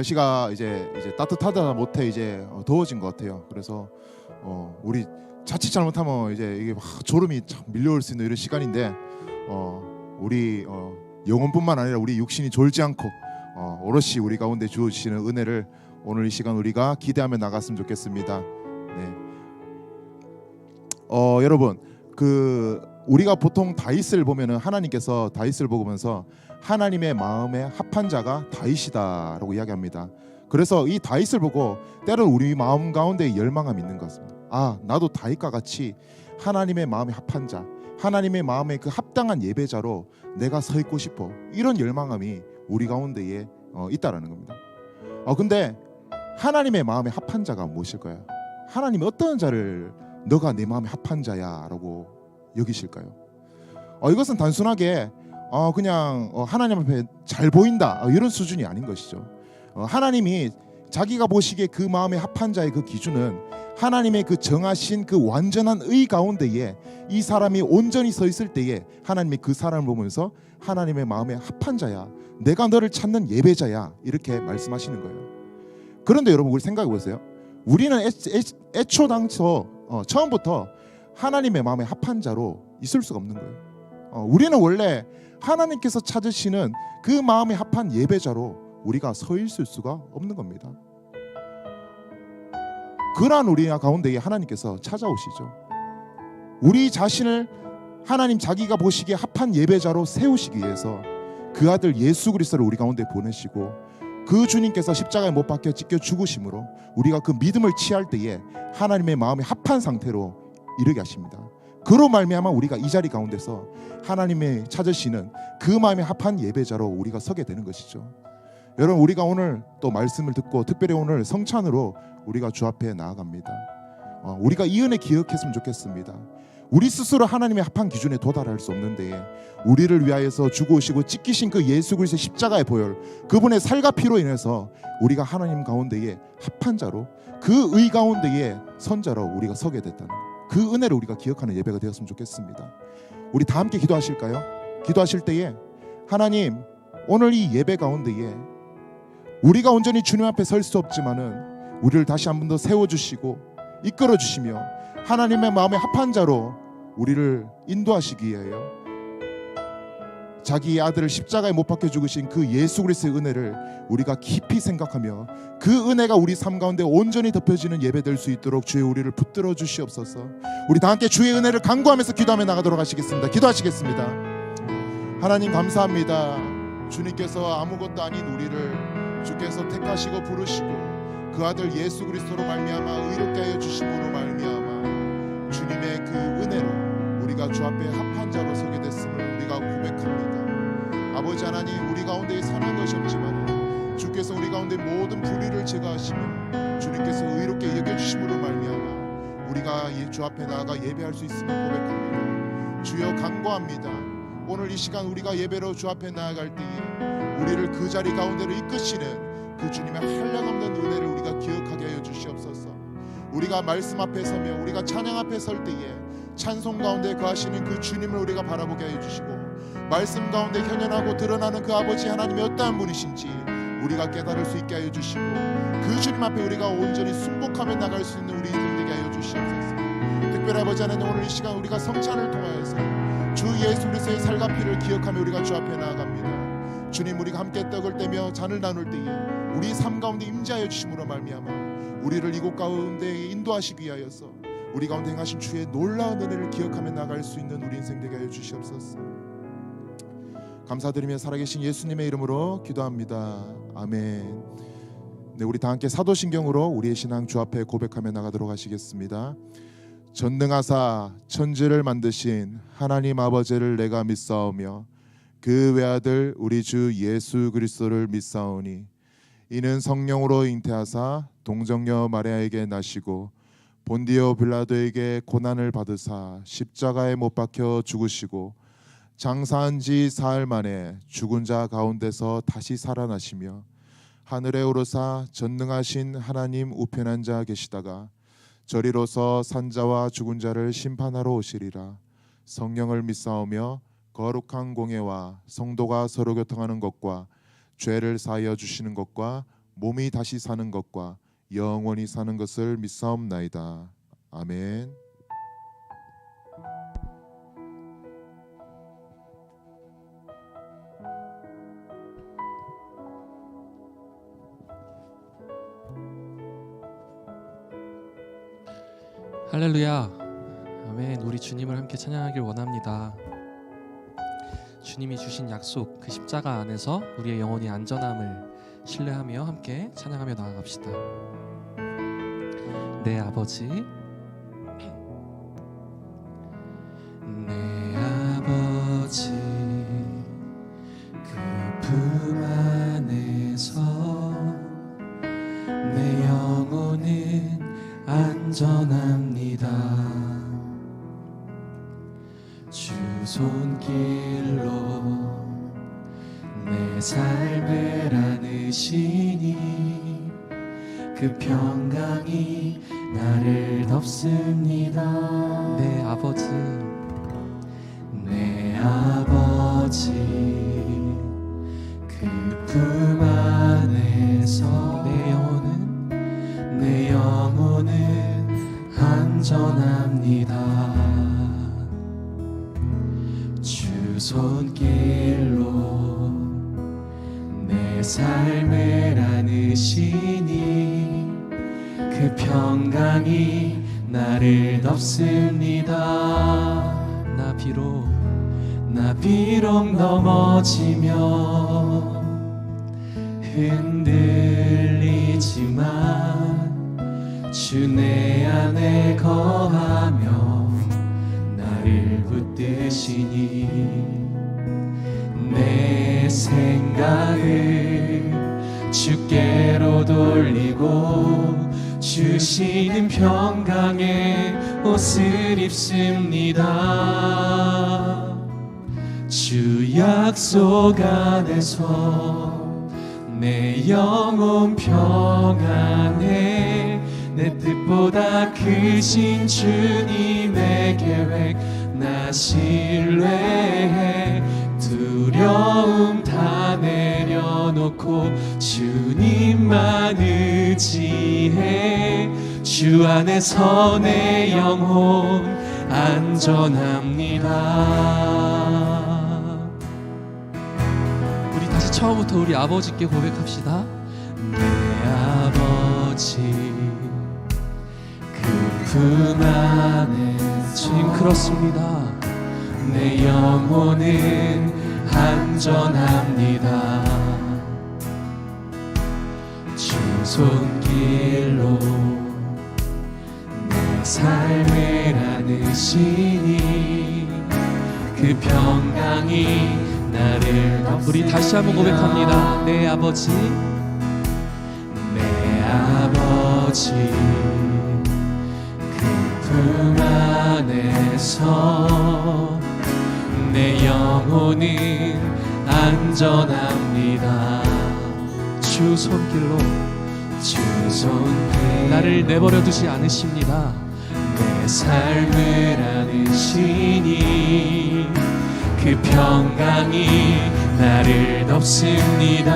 날씨가 이제 따뜻하다 못해 이제 더워진 것 같아요. 그래서 우리 자칫 잘못하면 이제 이게 막 졸음이 참 밀려올 수 있는 이런 시간인데 우리 영혼뿐만 아니라 우리 육신이 졸지 않고 오롯이 우리 가운데 주어지시는 은혜를 오늘 이 시간 우리가 기대하며 나갔으면 좋겠습니다. 네. 여러분 우리가 보통 다윗을 보면은 하나님께서 다윗을 보면서 하나님의 마음에 합한 자가 다윗이다라고 이야기합니다. 그래서 이 다윗을 보고 때로 우리 마음 가운데 열망함이 있는 것 같습니다. 나도 다윗과 같이 하나님의 마음에 합한 자, 하나님의 마음에 그 합당한 예배자로 내가 서 있고 싶어. 이런 열망함이 우리 가운데에 있다라는 겁니다. 근데 하나님의 마음에 합한 자가 무엇일까요? 하나님이 어떤 자를 너가 내 마음에 합한 자야라고 여기실까요? 이것은 단순하게 그냥 하나님 앞에 잘 보인다 이런 수준이 아닌 것이죠. 하나님이 자기가 보시기에 그 마음에 합한 자의 그 기준은 하나님의 그 정하신 그 완전한 의 가운데에 이 사람이 온전히 서 있을 때에 하나님이 그 사람을 보면서 하나님의 마음에 합한 자야, 내가 너를 찾는 예배자야, 이렇게 말씀하시는 거예요. 그런데 여러분, 우리 생각해 보세요. 우리는 애초당초 처음부터 하나님의 마음에 합한 자로 있을 수가 없는 거예요. 우리는 원래 하나님께서 찾으시는 그 마음에 합한 예배자로 우리가 서 있을 수가 없는 겁니다. 그러한 우리 가운데에 하나님께서 찾아오시죠. 우리 자신을 하나님 자기가 보시기에 합한 예배자로 세우시기 위해서 그 아들 예수 그리스도를 우리 가운데 보내시고, 그 주님께서 십자가에 못 박혀 찢겨 죽으심으로 우리가 그 믿음을 취할 때에 하나님의 마음에 합한 상태로 이르게 하십니다. 그로 말미암아 우리가 이 자리 가운데서 하나님의 찾으시는 그 마음에 합한 예배자로 우리가 서게 되는 것이죠. 여러분, 우리가 오늘 또 말씀을 듣고 특별히 오늘 성찬으로 우리가 주 앞에 나아갑니다. 우리가 이 은혜 기억했으면 좋겠습니다. 우리 스스로 하나님의 합한 기준에 도달할 수 없는데 우리를 위하여서 죽으시고 찢기신 그 예수 그리스도의 십자가의 보혈, 그분의 살과 피로 인해서 우리가 하나님 가운데에 합한 자로, 그 의 가운데에 선자로 우리가 서게 됐다는 그 은혜를 우리가 기억하는 예배가 되었으면 좋겠습니다. 우리 다 함께 기도하실까요? 기도하실 때에 하나님, 오늘 이 예배 가운데에 우리가 온전히 주님 앞에 설 수 없지만은 우리를 다시 한 번 더 세워주시고 이끌어 주시며 하나님의 마음에 합한 자로 우리를 인도하시기 위하여 자기의 아들을 십자가에 못 박혀 죽으신 그 예수 그리스도의 은혜를 우리가 깊이 생각하며 그 은혜가 우리 삶 가운데 온전히 덮여지는 예배 될 수 있도록 주의 우리를 붙들어 주시옵소서. 우리 다 함께 주의 은혜를 간구하면서 기도하며 나가도록 하시겠습니다. 기도하시겠습니다. 하나님 감사합니다. 주님께서 아무것도 아닌 우리를 주께서 택하시고 부르시고 그 아들 예수 그리스도로 말미암아 의롭게 하여 주심으로 말미암아 주님의 그 은혜로 우리가 주 앞에 합한 자로 서게 됐음을 우리가 고백합니다. 아버지 하나님, 우리 가운데 선한 것이 없지만 주께서 우리 가운데 모든 불의를 제거하시며 주님께서 의롭게 여겨주심으로 말미암아 우리가 주 앞에 나아가 예배할 수 있음을 고백합니다. 주여 간구합니다. 오늘 이 시간 우리가 예배로 주 앞에 나아갈 때에 우리를 그 자리 가운데로 이끄시는 그 주님의 한량없는 은혜를 우리가 기억하게 하여 주시옵소서. 우리가 말씀 앞에 서며 우리가 찬양 앞에 설 때에 찬송 가운데 거하시는 그 주님을 우리가 바라보게 하여 주시고, 말씀 가운데 현현하고 드러나는 그 아버지 하나님이 어떠한 분이신지 우리가 깨달을 수 있게 하여 주시고, 그 주님 앞에 우리가 온전히 순복하며 나갈 수 있는 우리 인생 되게 하여 주시옵소서. 특별히 아버지 하나님, 오늘 이 시간 우리가 성찬을 통하여서 주 예수 그리스도의 살과 피를 기억하며 우리가 주 앞에 나아갑니다. 주님, 우리가 함께 떡을 떼며 잔을 나눌 때에 우리 삶 가운데 임재하여 주심으로 말미암아 우리를 이곳 가운데 인도하시기 위하여서 우리 가운데 행하신 주의 놀라운 은혜를 기억하며 나갈 수 있는 우리 인생 되게 하여 주시옵소서. 감사드리며 살아계신 예수님의 이름으로 기도합니다. 아멘. 네, 우리 다 함께 사도신경으로 우리의 신앙 주 앞에 고백하며 나가도록 하시겠습니다. 전능하사 천지를 만드신 하나님 아버지를 내가 믿사오며 그 외아들 우리 주 예수 그리스도를 믿사오니 이는 성령으로 잉태하사 동정녀 마리아에게 나시고 본디오 빌라도에게 고난을 받으사 십자가에 못 박혀 죽으시고 장사한 지 사흘 만에 죽은 자 가운데서 다시 살아나시며 하늘에 오르사 전능하신 하나님 우편한 자 계시다가 저리로서 산자와 죽은 자를 심판하러 오시리라. 성령을 믿사오며 거룩한 공예와 성도가 서로 교통하는 것과 죄를 사하여 주시는 것과 몸이 다시 사는 것과 영원히 사는 것을 믿사옵나이다. 아멘. 할렐루야. 아멘. 우리 주님을 함께 찬양하길 원합니다. 주님이 주신 약속, 그 십자가 안에서 우리의 영혼이 안전함을 신뢰하며 함께 찬양하며 나아갑시다. 내 아버지, 내 아버지, 그 품 안에서 내 영혼은 안전합니다. 주 손길로 내 삶을 안으시니 그 평강이 나를 덮습니다. 내 아버지, 내 아버지, 그 품 안에서 내 영혼은 안전합니다. 주 손길로 내 삶을 안으시니 그 평강이 나를 덮습니다. 나 비록 넘어지며 흔들리지만 주 내 안에 거하며 나를 붙드시니 내 생각을 주께로 돌리고 주시는 평강의 옷을 입습니다. 주 약속 안에서 내 영혼 평안해 내 뜻보다 크신 주님의 계획 나 신뢰해 두려움 다 내려놓고 주님만 의지해 주 안에서 내 영혼 안전합니다. 우리 다시 처음부터 우리 아버지께 고백합시다. 내 아버지 그 품 안에 주님 그렇습니다. 내 영혼은 안전합니다. 주 손길로 내 삶을 안으시니 그 평강이 나를 덮습니다. 우리 다시 한번 고백합니다. 내 아버지, 내 아버지 그 품 안에서 내 영혼은 안전합니다. 주 손길로 나를 내버려 두지 않으십니다. 내 삶을 안으시니 그 평강이 나를 덮습니다.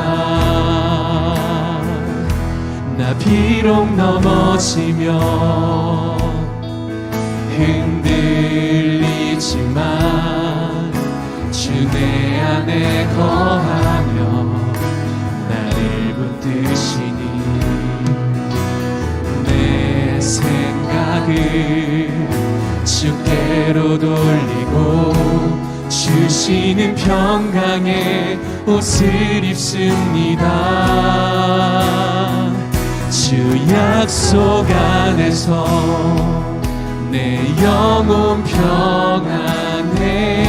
나 비록 넘어지며 흔들리지만 주 내 안에 거하며 나를 붙드시니 내 생각을 주께로 돌리고 주시는 평강의 옷을 입습니다. 주 약속 안에서 내 영혼 평안해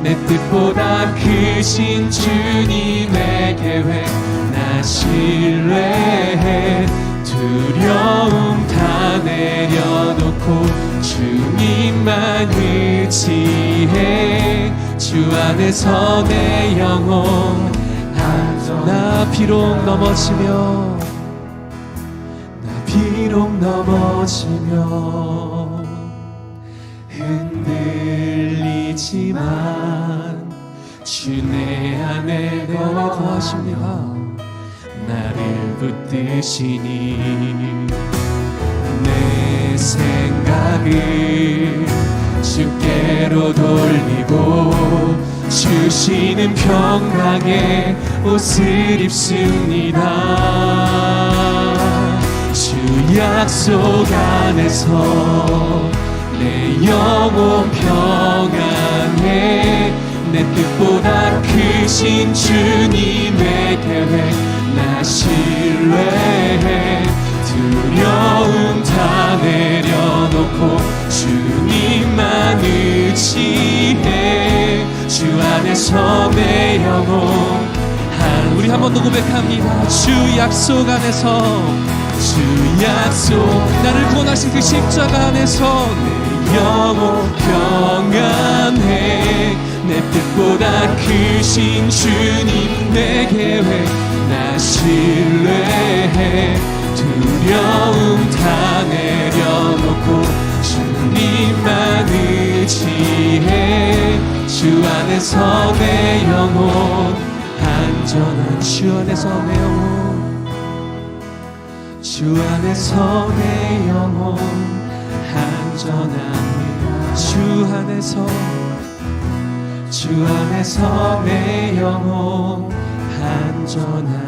내 뜻보다 크신 주님의 계획 나 신뢰해 두려움 다 내려놓고 주님만 의지해 주 안에서 내 영혼 안전. 나 비록 넘어지며 흔들리지만 주 내 안에 거하십니다. 나를 붙드시니 내 생각을 주께로 돌리고 주시는 평강의 옷을 입습니다. 주 약속 안에서 내 영혼 평안해. 내 뜻보다 크신 주님의 계획 나 신뢰해. 두려움 다 내려놓고 주님만 의지해. 주 안에서 내 영혼 우리 한 번 더 고백합니다. 주 약속 안에서, 주 약속 나를 구원하신 그 십자가 안에서 내 영혼 평안해. 내 뜻보다 크신 주님 내 계획 나 신뢰해. 두려움 다 내려놓고 주님만 의지해. 주 안에서 내 영혼 안전한. 주 안에서 내 영혼, 주 안에서 내 영혼 안전합니다. 주 안에서 내 영혼 안전합니다.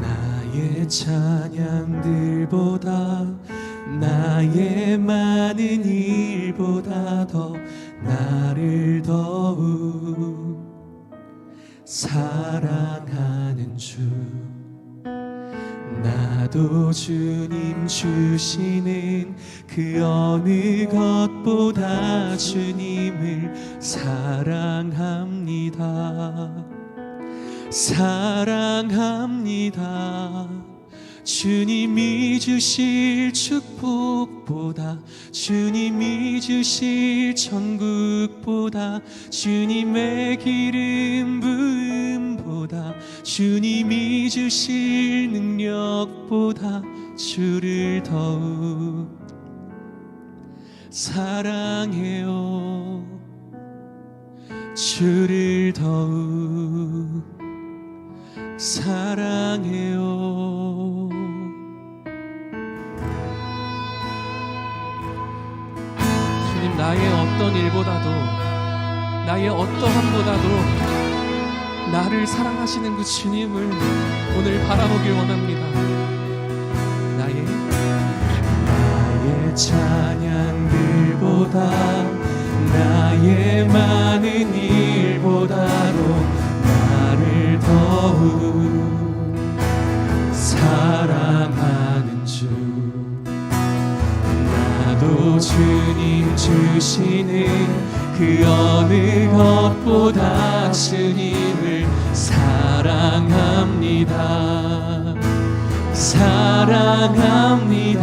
나의 찬양들보다 나의 많은 일보다 더 나를 더욱 사랑하는 주. 나도 주님 주시는 그 어느 것보다 주님을 사랑합니다. 사랑합니다. 주님이 주실 축복보다, 주님이 주실 천국보다, 주님의 기름 부음보다, 주님이 주실 능력보다 주를 더욱 사랑해요. 주를 더욱 사랑해요. 주님, 나의 어떤 일보다도, 나의 어떠함보다도 나를 사랑하시는 그 주님을 오늘 바라보길 원합니다. 나의 찬양들보다, 나의 많은 일보다도 나를 더욱 사랑하는 주. 나도 주님 주시는 그 어느 것보다 주님을 사랑합니다. 사랑합니다.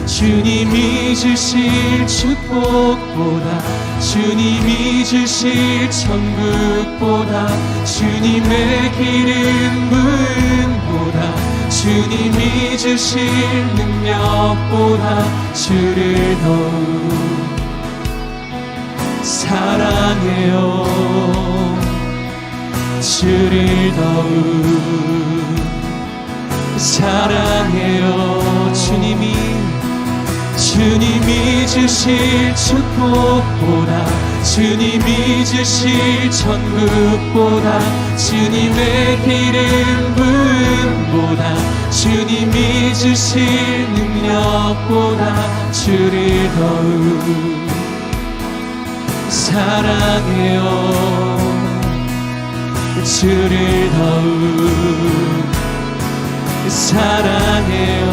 주님이 주실 축복보다, 주님이 주실 천국보다, 주님의 기름 부음보다, 주님이 주실 능력보다 주를 더욱 사랑해요. 주를 더욱 사랑해요. 주님이 주실 축복보다, 주님이 주실 천국보다, 주님의 기름 부음보다, 주님이 주실 능력보다 주를 더욱 사랑해요. 주를 더욱 사랑해요.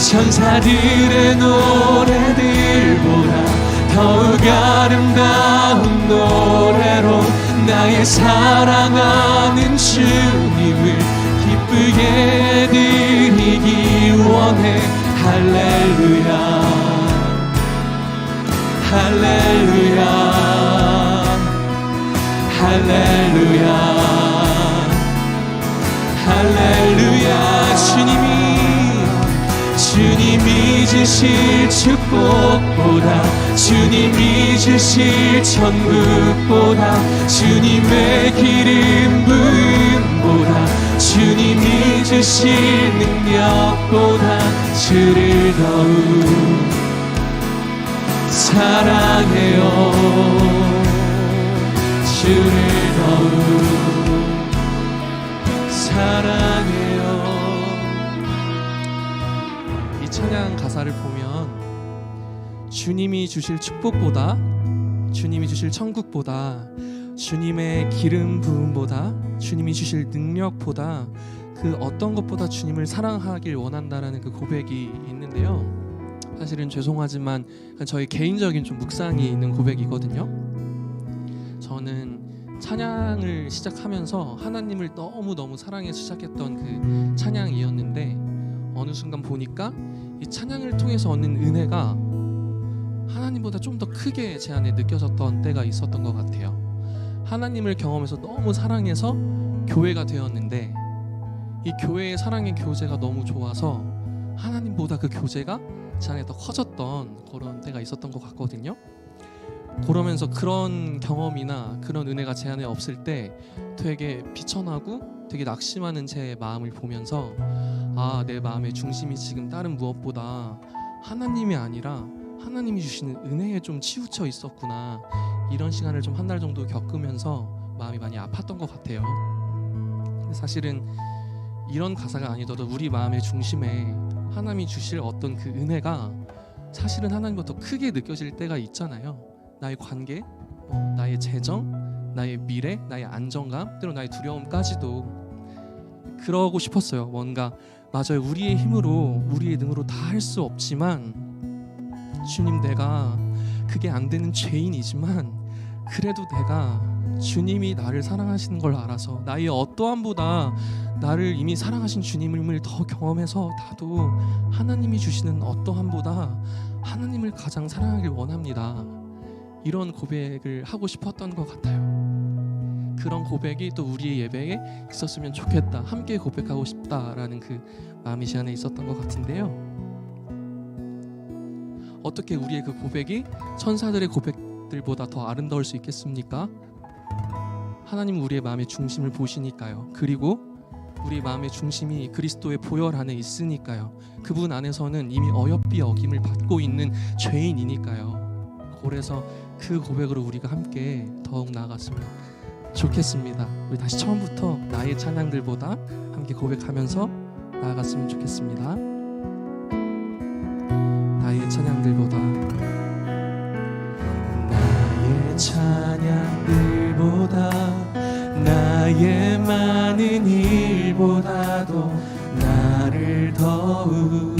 천사들의 노래들보다 더욱 아름다운 노래로 나의 사랑하는 주님을 기쁘게 드리기 원해. 할렐루야 할렐루야 할렐루야 주실 축복보다 주님이 주실 천국보다 주님의 기름 부음보다 주님이 주실 능력보다 주를 더욱 사랑해요. 주를 더욱 사랑해요. 이 찬양 가사를 보면 주님이 주실 축복보다, 주님이 주실 천국보다, 주님의 기름 부음보다, 주님이 주실 능력보다 그 어떤 것보다 주님을 사랑하길 원한다라는 그 고백이 있는데요. 사실은 죄송하지만 저희 개인적인 좀 묵상이 있는 고백이거든요. 저는 찬양을 시작하면서 하나님을 너무너무 사랑해서 시작했던 그 찬양이었는데 어느 순간 보니까 이 찬양을 통해서 얻는 은혜가 하나님보다 좀 더 크게 제 안에 느껴졌던 때가 있었던 것 같아요. 하나님을 경험해서 너무 사랑해서 교회가 되었는데 이 교회의 사랑의 교제가 너무 좋아서 하나님보다 그 교제가 제 안에 더 커졌던 그런 때가 있었던 것 같거든요. 그러면서 그런 경험이나 그런 은혜가 제 안에 없을 때 되게 비천하고 되게 낙심하는 제 마음을 보면서 아, 내 마음의 중심이 지금 다른 무엇보다 하나님이 아니라 하나님이 주시는 은혜에 좀 치우쳐 있었구나, 이런 시간을 좀 한 달 정도 겪으면서 마음이 많이 아팠던 것 같아요. 근데 사실은 이런 가사가 아니더라도 우리 마음의 중심에 하나님이 주실 어떤 그 은혜가 사실은 하나님보다 더 크게 느껴질 때가 있잖아요. 나의 관계, 나의 재정, 나의 미래, 나의 안정감, 때로 나의 두려움까지도. 그러고 싶었어요. 뭔가 맞아요, 우리의 힘으로 우리의 능으로 다 할 수 없지만 주님, 내가 그게 안 되는 죄인이지만 그래도 내가 주님이 나를 사랑하시는 걸 알아서 나의 어떠함보다 나를 이미 사랑하신 주님을 더 경험해서 나도 하나님이 주시는 어떠함보다 하나님을 가장 사랑하길 원합니다, 이런 고백을 하고 싶었던 것 같아요. 그런 고백이 또 우리의 예배에 있었으면 좋겠다, 함께 고백하고 싶다라는 그 마음이 제 안에 있었던 것 같은데요. 어떻게 우리의 그 고백이 천사들의 고백들보다 더 아름다울 수 있겠습니까? 하나님은 우리의 마음의 중심을 보시니까요. 그리고 우리 마음의 중심이 그리스도의 보혈 안에 있으니까요. 그분 안에서는 이미 어여삐 어김을 받고 있는 죄인이니까요. 그래서 그 고백으로 우리가 함께 더욱 나아갔으면 좋겠습니다. 우리 다시 처음부터 나의 찬양들보다 함께 고백하면서 나아갔으면 좋겠습니다. 나의 찬양들보다, 나의 찬양들보다, 나의 많은 일보다도 나를 더욱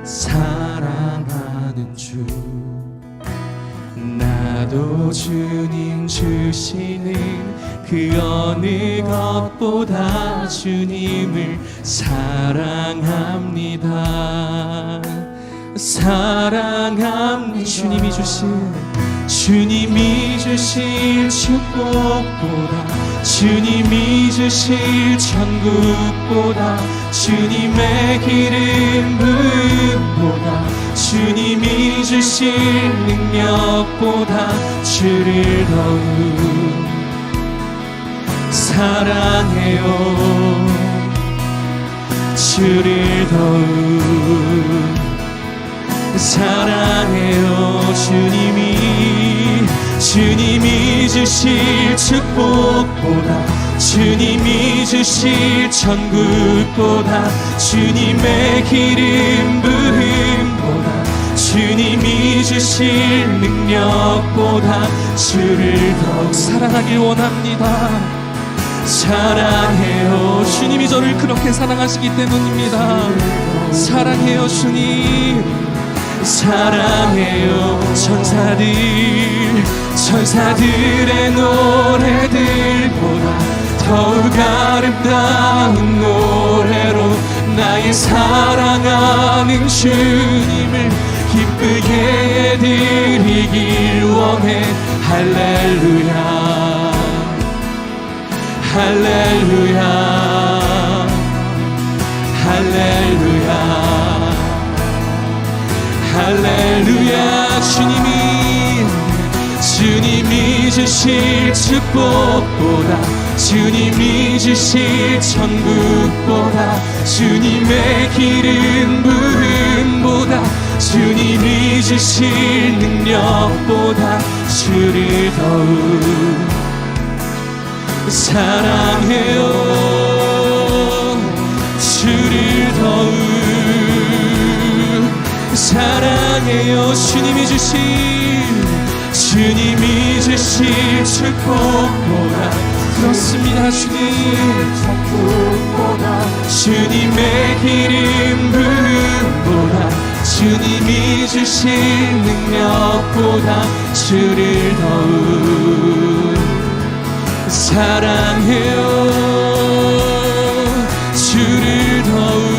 사랑하는 주, 나도 주님 주시는 그 어느 것보다 주님을 사랑합니다. 사랑합니다. 주님이 주실 축복보다, 주님이 주실 천국보다, 주님의 기름 부음보다, 주님이 주실 능력보다 주를 더욱 사랑해요. 주를 더욱 사랑해요. 주님이 주실 축복보다, 주님이 주실 천국보다, 주님의 기름 부음보다, 주님이 주실 능력보다 주를 더욱 사랑하길 원합니다. 사랑해요. 주님이 저를 그렇게 사랑하시기 때문입니다. 사랑해요, 주님. 사랑해요. 천사들의 노래들보다 더욱 아름다운 노래로 나의 사랑하는 주님을 기쁘게 드리길 원해. 할렐루야, 할렐루야, 할렐루야. 할렐루야. 주님이 주실 축복보다, 주님이 주실 천국보다, 주님의 기름 부음보다, 주님이 주실 능력보다 주를 더욱 사랑해요. 주를 더욱 사랑해요. 주님이 주실 축복보다, 그렇습니다. 주님의 기름 부음보다, 주님이 주실 능력보다 주를 더욱 사랑해요. 주를 더욱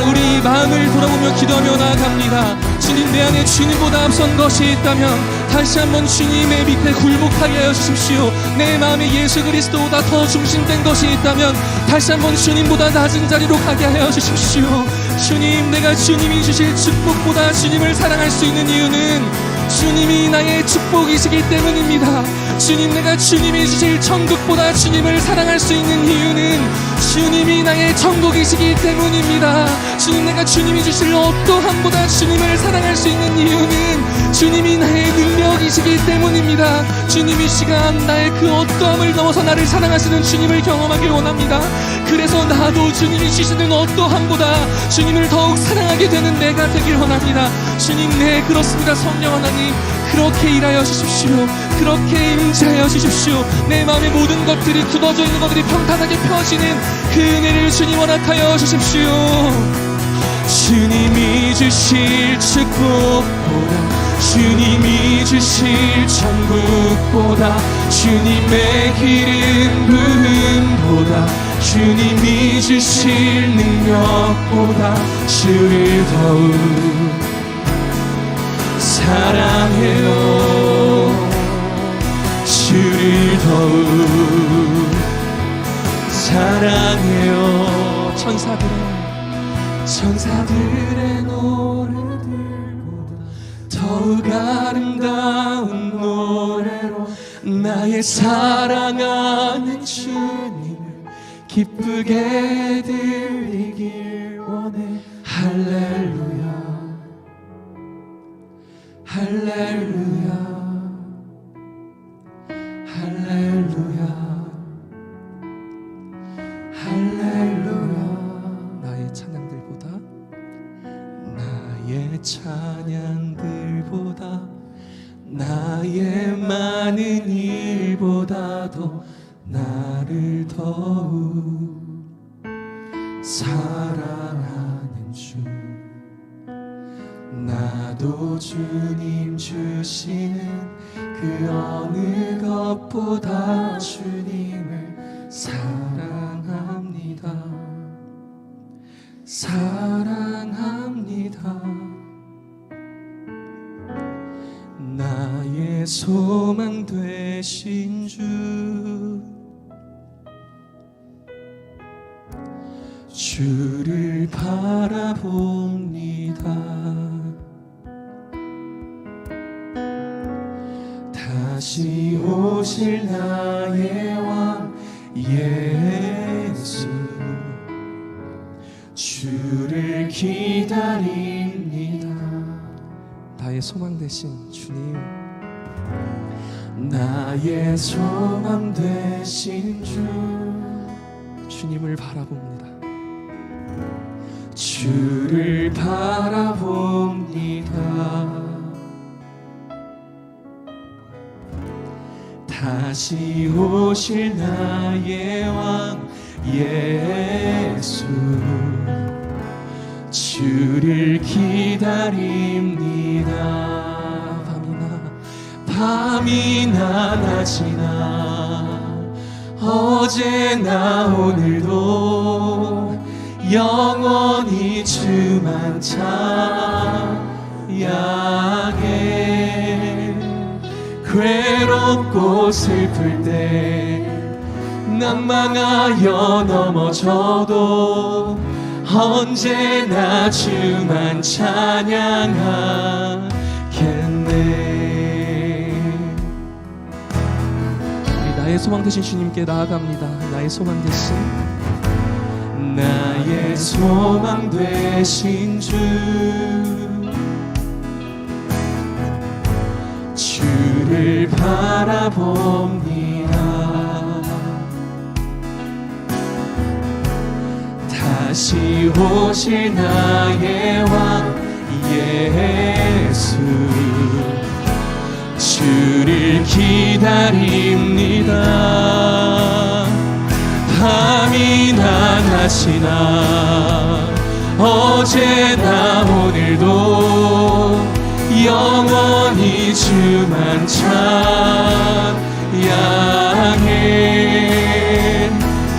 우리 마음을 돌아보며 기도하며 나아갑니다. 주님, 내 안에 주님보다 앞선 것이 있다면 다시 한번 주님의 밑에 굴복하게 하여 주십시오. 내 마음에 예수 그리스도보다 더 중심된 것이 있다면 다시 한번 주님보다 낮은 자리로 가게 하여 주십시오. 주님, 내가 주님이 주실 축복보다 주님을 사랑할 수 있는 이유는 주님이 나의 축복이시기 때문입니다. 주님, 내가 주님이 주실 천국보다 주님을 사랑할 수 있는 이유는 주님이 나의 천국이시기 때문입니다. 주님, 내가 주님이 주실 어떠함보다 주님을 사랑할 수 있는 이유는 주님이 나의 능력이시기 때문입니다. 주님, 이 시간 나의 그 어떠함을 넘어서 나를 사랑하시는 주님을 경험하길 원합니다. 그래서 나도 주님이 주시는 어떠함보다 주님을 더욱 사랑하게 되는 내가 되길 원합니다. 주님, 네, 그렇습니다. 성령 하나님, 그렇게 일하여 주십시오. 그렇게 임재하여 주십시오. 내 마음의 모든 것들이 굳어져 있는 것들이 평탄하게 펴지는 그 은혜를 주님 허락하여 주십시오. 주님이 주실 축복보다, 주님이 주실 천국보다, 주님의 기름 부음보다, 주님이 주실 능력보다 주를 더욱 사랑해요. 주를 더욱 사랑해요. 천사들의 노래들보다 더욱 아름다운 노래로 나의 사랑하는 주님을 기쁘게 들리길 원해. 할렐루야, 할렐루야, 할렐루야, 할렐루야. 나의 찬양들보다, 나의 찬양들보다, 나의 많은 일보다도 나를 더욱 사랑하는 주, 나도 주님 주시는 그 어느 것보다 주님을 사랑합니다. 사랑합니다. 나의 소망 되신 주, 주를 바라봅니다. 다시 오실 나의 왕 예수, 주를 기다립니다. 나의 소망 되신 주님, 나의 소망 되신 주, 주님을 바라봅니다. 주를 바라봅니다. 다시 오실 나의 왕 예수, 주를 기다립니다. 밤이나 낮이나 어제나 오늘도 영원히 주만 찬양해. 괴롭고 슬플 때 낭망하여 넘어져도 언제나 주만 찬양하겠네. 우리 나의 소망 되신 주님께 나아갑니다. 나의 소망 되신, 나의 소망 되신 주, 주를 바라봅니다. 다시 오실 나의 왕 예수, 주를 기다립니다. 밤이나 낮이나 어제나 오늘도 영원히 주만 찬양해.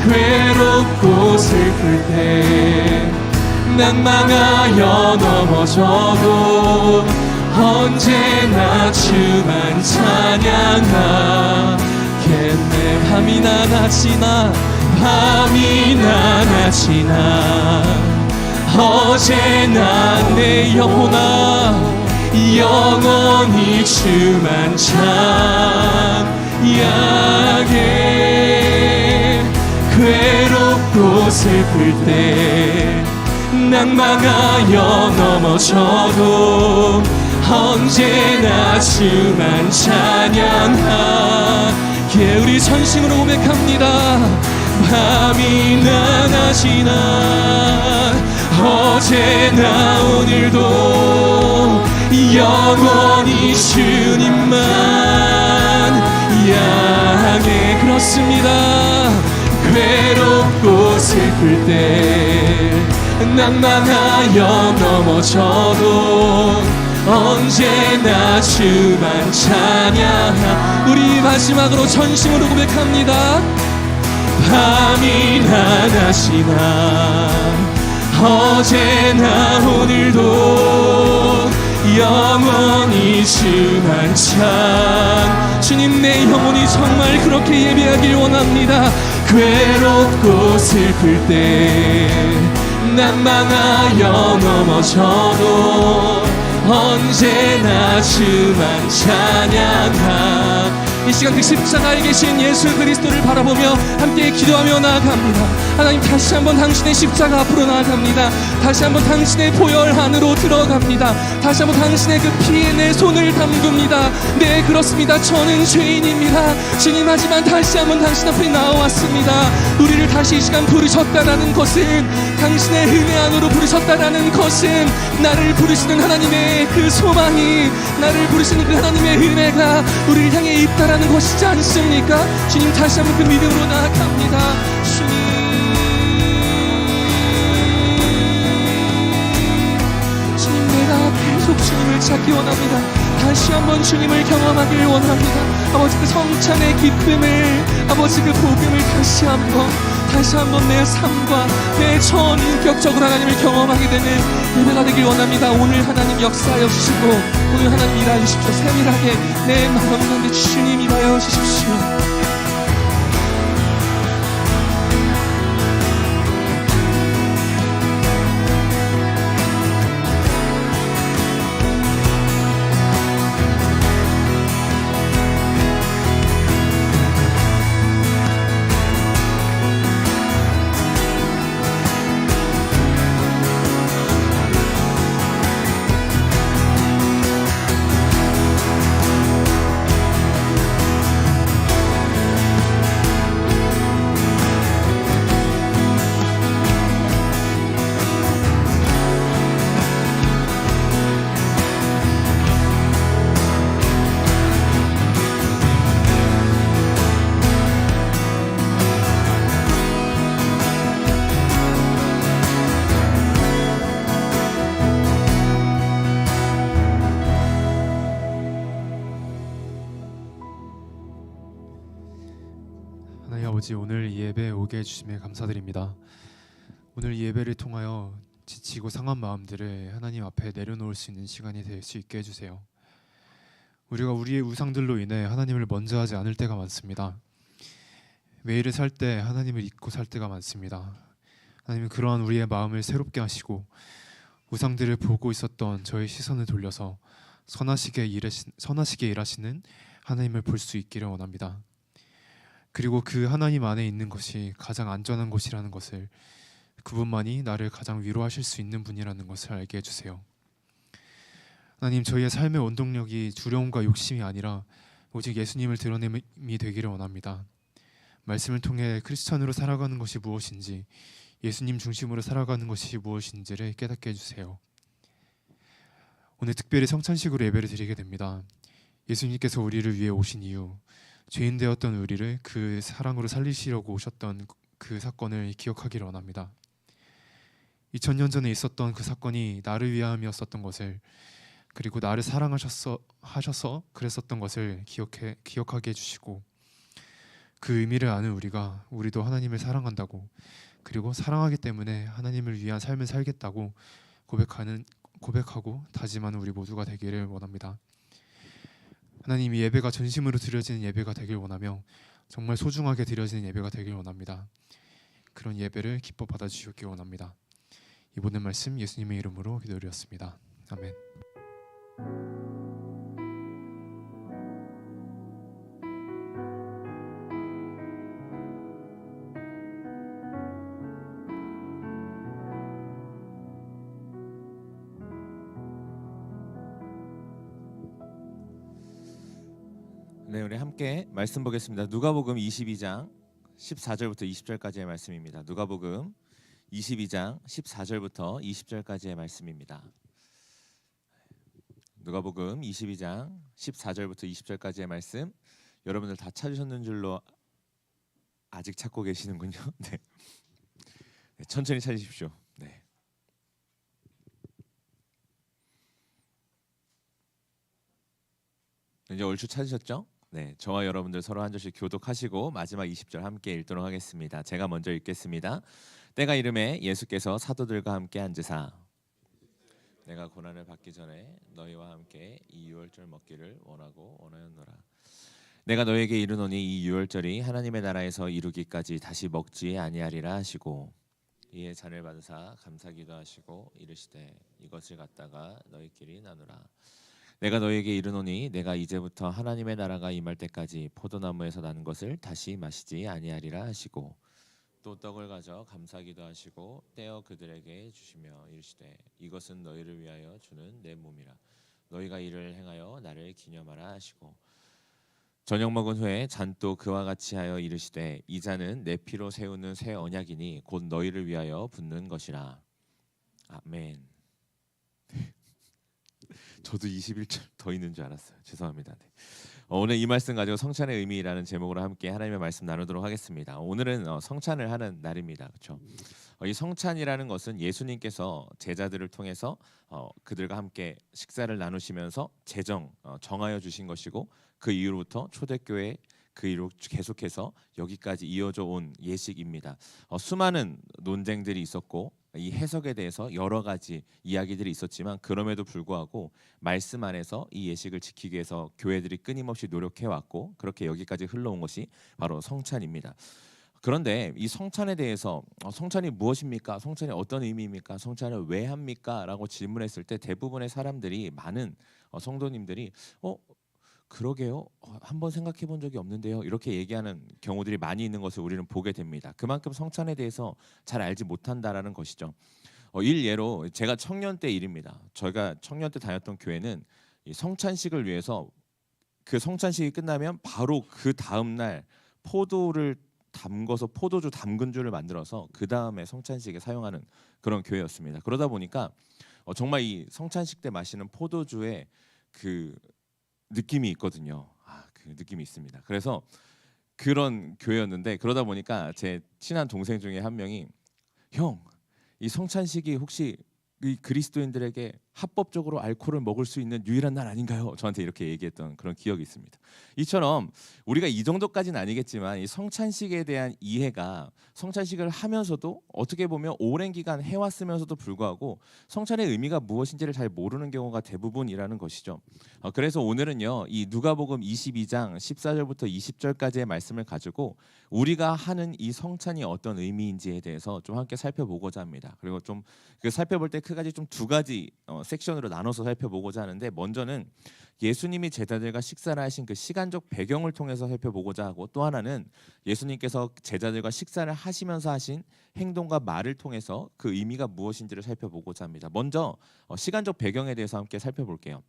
괴롭고 슬플 때 낭망하여 넘어져도 언제나 주만 찬양하겠네. 밤이나 낮이나 밤이나 낮이나 어제나 내 영혼아 영원히 주만 찬양해. 괴롭고 슬플 때 낭망하여 넘어져도 언제나 주만 찬양하게. 우리 전심으로 고백합니다. 밤이나 낮이나 어제나 오늘도 영원히 주님만 향해. 그렇습니다. 괴롭고 슬플 때 낭망하여 넘어져도 언제나 주만 찬양하. 우리 마지막으로 전심으로 고백합니다. 밤이나 낮이나 어제나 오늘도 영원히 주만 찬. 주님, 내 영혼이 정말 그렇게 예배하길 원합니다. 괴롭고 슬플 때 낭망하여 넘어져도 언제나 주만 찬양하. 이 시간 그 십자가에 계신 예수 그리스도를 바라보며 함께 기도하며 나아갑니다. 하나님, 다시 한번 당신의 십자가 앞으로 나아갑니다. 다시 한번 당신의 보혈 안으로 들어갑니다. 다시 한번 당신의 그 피에 내 손을 담굽니다. 네, 그렇습니다. 저는 죄인입니다. 주님, 하지만 다시 한번 당신 앞에 나와왔습니다. 우리를 다시 이 시간 부르셨다라는 것은, 당신의 은혜 안으로 부르셨다라는 것은, 나를 부르시는 하나님의 그 소망이, 나를 부르시는 그 하나님의 은혜가 우리를 향해 있다라는 것이지 않습니까? 주님, 다시 한번 그 믿음으로 나아갑니다. 주님, 내가 계속 주님을 찾기 원합니다. 다시 한번 주님을 경험하길 원합니다. 아버지, 그 성찬의 기쁨을, 아버지 그 복음을 다시 한번 내 삶과 내 전인격적으로 하나님을 경험하게 되는 예배가 되길 원합니다. 오늘 하나님 역사하여 주시고, 오늘 하나님 일하여 주십시오. 세밀하게 내 마음 가운데 주님 일하여 주십시오. 하나님 아버지, 오늘 이 예배에 오게 해주심에 감사드립니다. 오늘 이 예배를 통하여 지치고 상한 마음들을 하나님 앞에 내려놓을 수 있는 시간이 될 수 있게 해주세요. 우리가 우리의 우상들로 인해 하나님을 먼저 하지 않을 때가 많습니다. 매일을 살 때 하나님을 잊고 살 때가 많습니다. 하나님 그러한 우리의 마음을 새롭게 하시고 우상들을 보고 있었던 저의 시선을 돌려서 선하시게 일하시는 하나님을 볼 수 있기를 원합니다. 그리고 그 하나님 안에 있는 것이 가장 안전한 곳이라는 것을, 그분만이 나를 가장 위로하실 수 있는 분이라는 것을 알게 해주세요. 하나님, 저희의 삶의 원동력이 두려움과 욕심이 아니라 오직 예수님을 드러냄이 되기를 원합니다. 말씀을 통해 크리스찬으로 살아가는 것이 무엇인지, 예수님 중심으로 살아가는 것이 무엇인지를 깨닫게 해주세요. 오늘 특별히 성찬식으로 예배를 드리게 됩니다. 예수님께서 우리를 위해 오신 이유, 죄인 되었던 우리를 그 사랑으로 살리시려고 오셨던 그 사건을 기억하기를 원합니다. 2000년 전에 있었던 그 사건이 나를 위함이었었던 것을, 그리고 나를 사랑하셔서 그랬었던 것을 기억하게 해주시고, 그 의미를 아는 우리도 하나님을 사랑한다고, 그리고 사랑하기 때문에 하나님을 위한 삶을 살겠다고 고백하고 다짐하는 우리 모두가 되기를 원합니다. 하나님, 이 예배가 전심으로 드려지는 예배가 되길 원하며 정말 소중하게 드려지는 예배가 되길 원합니다. 그런 예배를 기뻐 받아주시길 원합니다. 이 모든 말씀 예수님의 이름으로 기도드렸습니다. 아멘. 네, 우리 함께 말씀 보겠습니다. 누가복음 22장 14절부터 20절까지의 말씀입니다. 누가복음 22장 14절부터 20절까지의 말씀입니다. 누가복음 22장 14절부터 20절까지의 말씀, 여러분들 다 찾으셨는 줄로 아직 찾고 계시는군요. 네. 네, 천천히 찾으십시오. 네. 이제 얼추 찾으셨죠? 네, 저와 여러분들 서로 한 절씩 교독하시고 마지막 20절 함께 읽도록 하겠습니다. 제가 먼저 읽겠습니다. 때가 이름에 예수께서 사도들과 함께 앉으사 내가 고난을 받기 전에 너희와 함께 이 유월절 먹기를 원하였노라. 내가 너에게 이르노니 이 유월절이 하나님의 나라에서 이루기까지 다시 먹지 아니하리라 하시고, 이에 잔을 받으사 감사기도 하시고 이르시되 이것을 갖다가 너희끼리 나누라. 내가 너에게 이르노니 내가 이제부터 하나님의 나라가 임할 때까지 포도나무에서 난 것을 다시 마시지 아니하리라 하시고, 또 떡을 가져 감사기도 하시고 떼어 그들에게 주시며 이르시되 이것은 너희를 위하여 주는 내 몸이라. 너희가 이를 행하여 나를 기념하라 하시고, 저녁 먹은 후에 잔도 그와 같이 하여 이르시되 이 잔은 내 피로 세우는 새 언약이니 곧 너희를 위하여 붓는 것이라. 아멘. 저도 21절 더 있는 줄 알았어요. 죄송합니다. 네. 오늘 이 말씀 가지고 성찬의 의미라는 제목으로 함께 하나님의 말씀 나누도록 하겠습니다. 오늘은 성찬을 하는 날입니다. 그렇죠? 이 성찬이라는 것은 예수님께서 제자들을 통해서 그들과 함께 식사를 나누시면서 정하여 주신 것이고, 그 이후로부터 초대교회 그 이후로 계속해서 여기까지 이어져 온 예식입니다. 수많은 논쟁들이 있었고 이 해석에 대해서 여러 가지 이야기들이 있었지만, 그럼에도 불구하고 말씀 안에서 이 예식을 지키기 위해서 교회들이 끊임없이 노력해왔고, 그렇게 여기까지 흘러온 것이 바로 성찬입니다. 그런데 이 성찬에 대해서 성찬이 무엇입니까? 성찬이 어떤 의미입니까? 성찬을 왜 합니까? 라고 질문했을 때 대부분의 사람들이, 많은 성도님들이 그러게요, 한번 생각해 본 적이 없는데요, 이렇게 얘기하는 경우들이 많이 있는 것을 우리는 보게 됩니다. 그만큼 성찬에 대해서 잘 알지 못한다라는 것이죠. 일예로 제가 청년 때 일입니다. 저희가 청년 때 다녔던 교회는 이 성찬식을 위해서 그 성찬식이 끝나면 바로 그 다음 날 포도를 담궈서 포도주 담근주를 만들어서 그 다음에 성찬식에 사용하는 그런 교회였습니다. 그러다 보니까 정말 이 성찬식 때 마시는 포도주의 그 느낌이 있거든요. 그 느낌이 있습니다. 그래서 그런 교회였는데, 그러다 보니까 제 친한 동생 중에 한 명이, 형, 이 성찬식이 혹시 이 그리스도인들에게 합법적으로 알코올을 먹을 수 있는 유일한 날 아닌가요? 저한테 이렇게 얘기했던 그런 기억이 있습니다. 이처럼 우리가 이 정도까지는 아니겠지만 이 성찬식에 대한 이해가 성찬식을 하면서도 어떻게 보면 오랜 기간 해왔으면서도 불구하고 성찬의 의미가 무엇인지를 잘 모르는 경우가 대부분이라는 것이죠. 그래서 오늘은요, 이 누가복음 22장 14절부터 20절까지의 말씀을 가지고 우리가 하는 이 성찬이 어떤 의미인지에 대해서 좀 함께 살펴보고자 합니다. 그리고 좀 그 살펴볼 때 크게 좀 두 가지 섹션으로 나눠서 살펴보고자 하는데, 먼저는 예수님이 제자들과 식사를 하신 그 시간적 배경을 통해서 살펴보고자 하고, 또 하나는 예수님께서 제자들과 식사를 하시면서 하신 행동과 말을 통해서 그 의미가 무엇인지를 살펴보고자 합니다. 먼저 시간적 배경에 대해서 함께 살펴볼게요.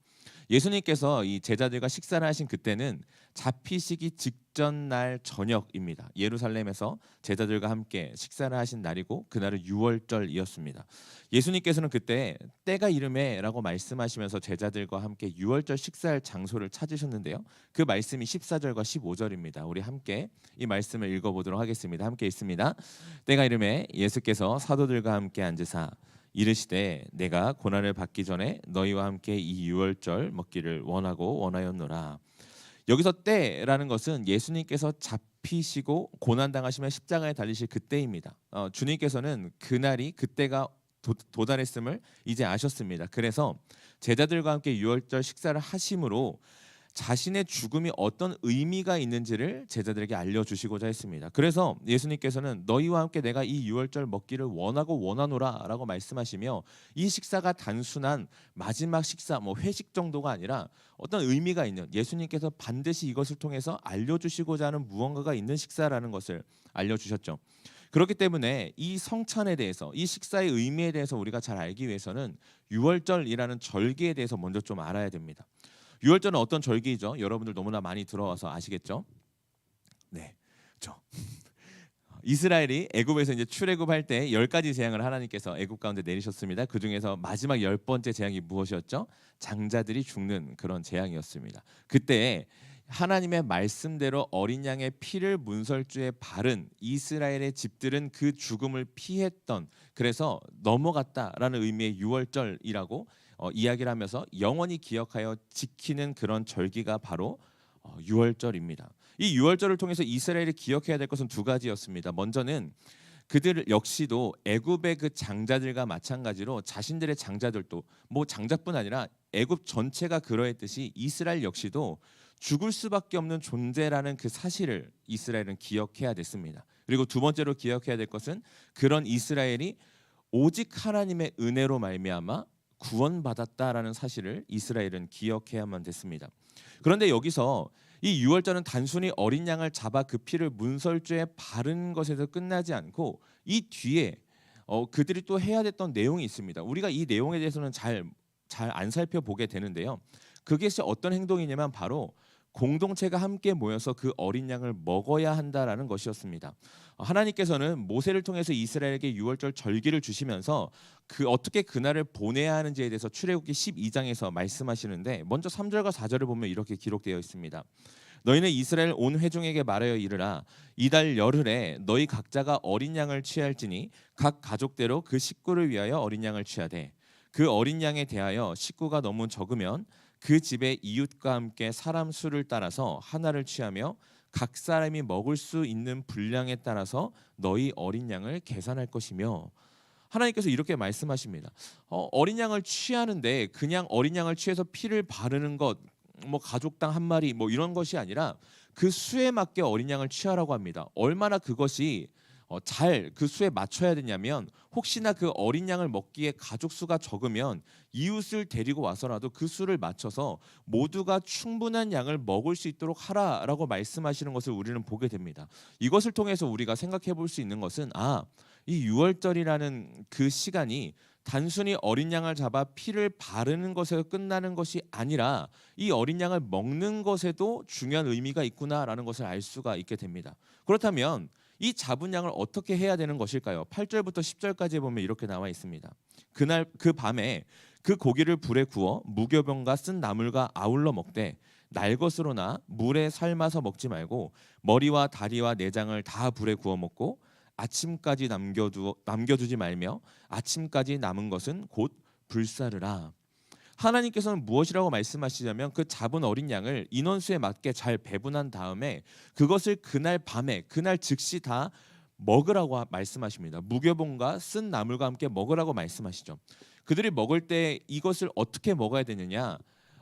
예수님께서 이 제자들과 식사를 하신 그때는 잡히시기 직전 날 저녁입니다. 예루살렘에서 제자들과 함께 식사를 하신 날이고 그날은 유월절이었습니다. 예수님께서는 그때 때가 이르매라고 말씀하시면서 제자들과 함께 유월절 식사할 장소를 찾으셨는데요. 그 말씀이 14절과 15절입니다. 우리 함께 이 말씀을 읽어보도록 하겠습니다. 함께 읽습니다. 때가 이르매 예수께서 사도들과 함께 앉으사 이르시되 내가 고난을 받기 전에 너희와 함께 이 유월절 먹기를 원하였노라. 여기서 때라는 것은 예수님께서 잡히시고 고난당하시며 십자가에 달리실 그때입니다. 주님께서는 그날이 그때가 도달했음을 이제 아셨습니다. 그래서 제자들과 함께 유월절 식사를 하심으로 자신의 죽음이 어떤 의미가 있는지를 제자들에게 알려주시고자 했습니다. 그래서 예수님께서는 너희와 함께 내가 이 유월절 먹기를 원하노라 라고 말씀하시며, 이 식사가 단순한 마지막 식사, 회식 정도가 아니라 어떤 의미가 있는, 예수님께서 반드시 이것을 통해서 알려주시고자 하는 무언가가 있는 식사라는 것을 알려주셨죠. 그렇기 때문에 이 성찬에 대해서, 이 식사의 의미에 대해서 우리가 잘 알기 위해서는 유월절이라는 절기에 대해서 먼저 좀 알아야 됩니다. 유월절은 어떤 절기이죠? 여러분들 너무나 많이 들어와서 아시겠죠? 네, 그렇죠. 이스라엘이 애굽에서 이제 출애굽할 때 10가지 재앙을 하나님께서 애굽 가운데 내리셨습니다. 그 중에서 마지막 10번째 재앙이 무엇이었죠? 장자들이 죽는 그런 재앙이었습니다. 그때 하나님의 말씀대로 어린 양의 피를 문설주에 바른 이스라엘의 집들은 그 죽음을 피했던, 그래서 넘어갔다라는 의미의 유월절이라고 이야기를 하면서 영원히 기억하여 지키는 그런 절기가 바로 유월절입니다. 이 유월절을 통해서 이스라엘이 기억해야 될 것은 두 가지였습니다. 먼저는 그들 역시도 애굽의 그 장자들과 마찬가지로 자신들의 장자들도, 장자뿐 아니라 애굽 전체가 그러했듯이 이스라엘 역시도 죽을 수밖에 없는 존재라는 그 사실을 이스라엘은 기억해야 됐습니다. 그리고 두 번째로 기억해야 될 것은 그런 이스라엘이 오직 하나님의 은혜로 말미암아 구원받았다라는 사실을 이스라엘은 기억해야만 됐습니다. 그런데 여기서 이 유월절은 단순히 어린 양을 잡아 그 피를 문설주에 바른 것에서 끝나지 않고 이 뒤에 그들이 또 해야 됐던 내용이 있습니다. 우리가 이 내용에 대해서는 잘 안 살펴보게 되는데요. 그것이 어떤 행동이냐면 바로 공동체가 함께 모여서 그 어린 양을 먹어야 한다라는 것이었습니다. 하나님께서는 모세를 통해서 이스라엘에게 유월절 절기를 주시면서 어떻게 그날을 보내야 하는지에 대해서 출애굽기 12장에서 말씀하시는데, 먼저 3절과 4절을 보면 이렇게 기록되어 있습니다. 너희는 이스라엘 온 회중에게 말하여 이르라. 이달 열흘에 너희 각자가 어린 양을 취할지니 각 가족대로 그 식구를 위하여 어린 양을 취하되, 그 어린 양에 대하여 식구가 너무 적으면 그 집의 이웃과 함께 사람 수를 따라서 하나를 취하며 각 사람이 먹을 수 있는 분량에 따라서 너희 어린 양을 계산할 것이며, 하나님께서 이렇게 말씀하십니다. 어린 양을 취하는데 그냥 어린 양을 취해서 피를 바르는 것, 가족당 한 마리 이런 것이 아니라 그 수에 맞게 어린 양을 취하라고 합니다. 얼마나 그것이 잘 그 수에 맞춰야 되냐면, 혹시나 그 어린 양을 먹기에 가족 수가 적으면 이웃을 데리고 와서라도 그 수를 맞춰서 모두가 충분한 양을 먹을 수 있도록 하라라고 말씀하시는 것을 우리는 보게 됩니다. 이것을 통해서 우리가 생각해 볼 수 있는 것은, 이 유월절이라는 그 시간이 단순히 어린 양을 잡아 피를 바르는 것에서 끝나는 것이 아니라 이 어린 양을 먹는 것에도 중요한 의미가 있구나라는 것을 알 수가 있게 됩니다. 그렇다면 이 잡은 양을 어떻게 해야 되는 것일까요? 8절부터 10절까지 보면 이렇게 나와 있습니다. 그날 그 밤에 그 고기를 불에 구워 무교병과 쓴 나물과 아울러 먹되 날것으로나 물에 삶아서 먹지 말고 머리와 다리와 내장을 다 불에 구워 먹고 아침까지 남겨두지 말며 아침까지 남은 것은 곧 불사르라. 하나님께서는 무엇이라고 말씀하시냐면 그 잡은 어린 양을 인원수에 맞게 잘 배분한 다음에 그것을 그날 밤에 그날 즉시 다 먹으라고 말씀하십니다. 무교본과 쓴 나물과 함께 먹으라고 말씀하시죠. 그들이 먹을 때 이것을 어떻게 먹어야 되느냐?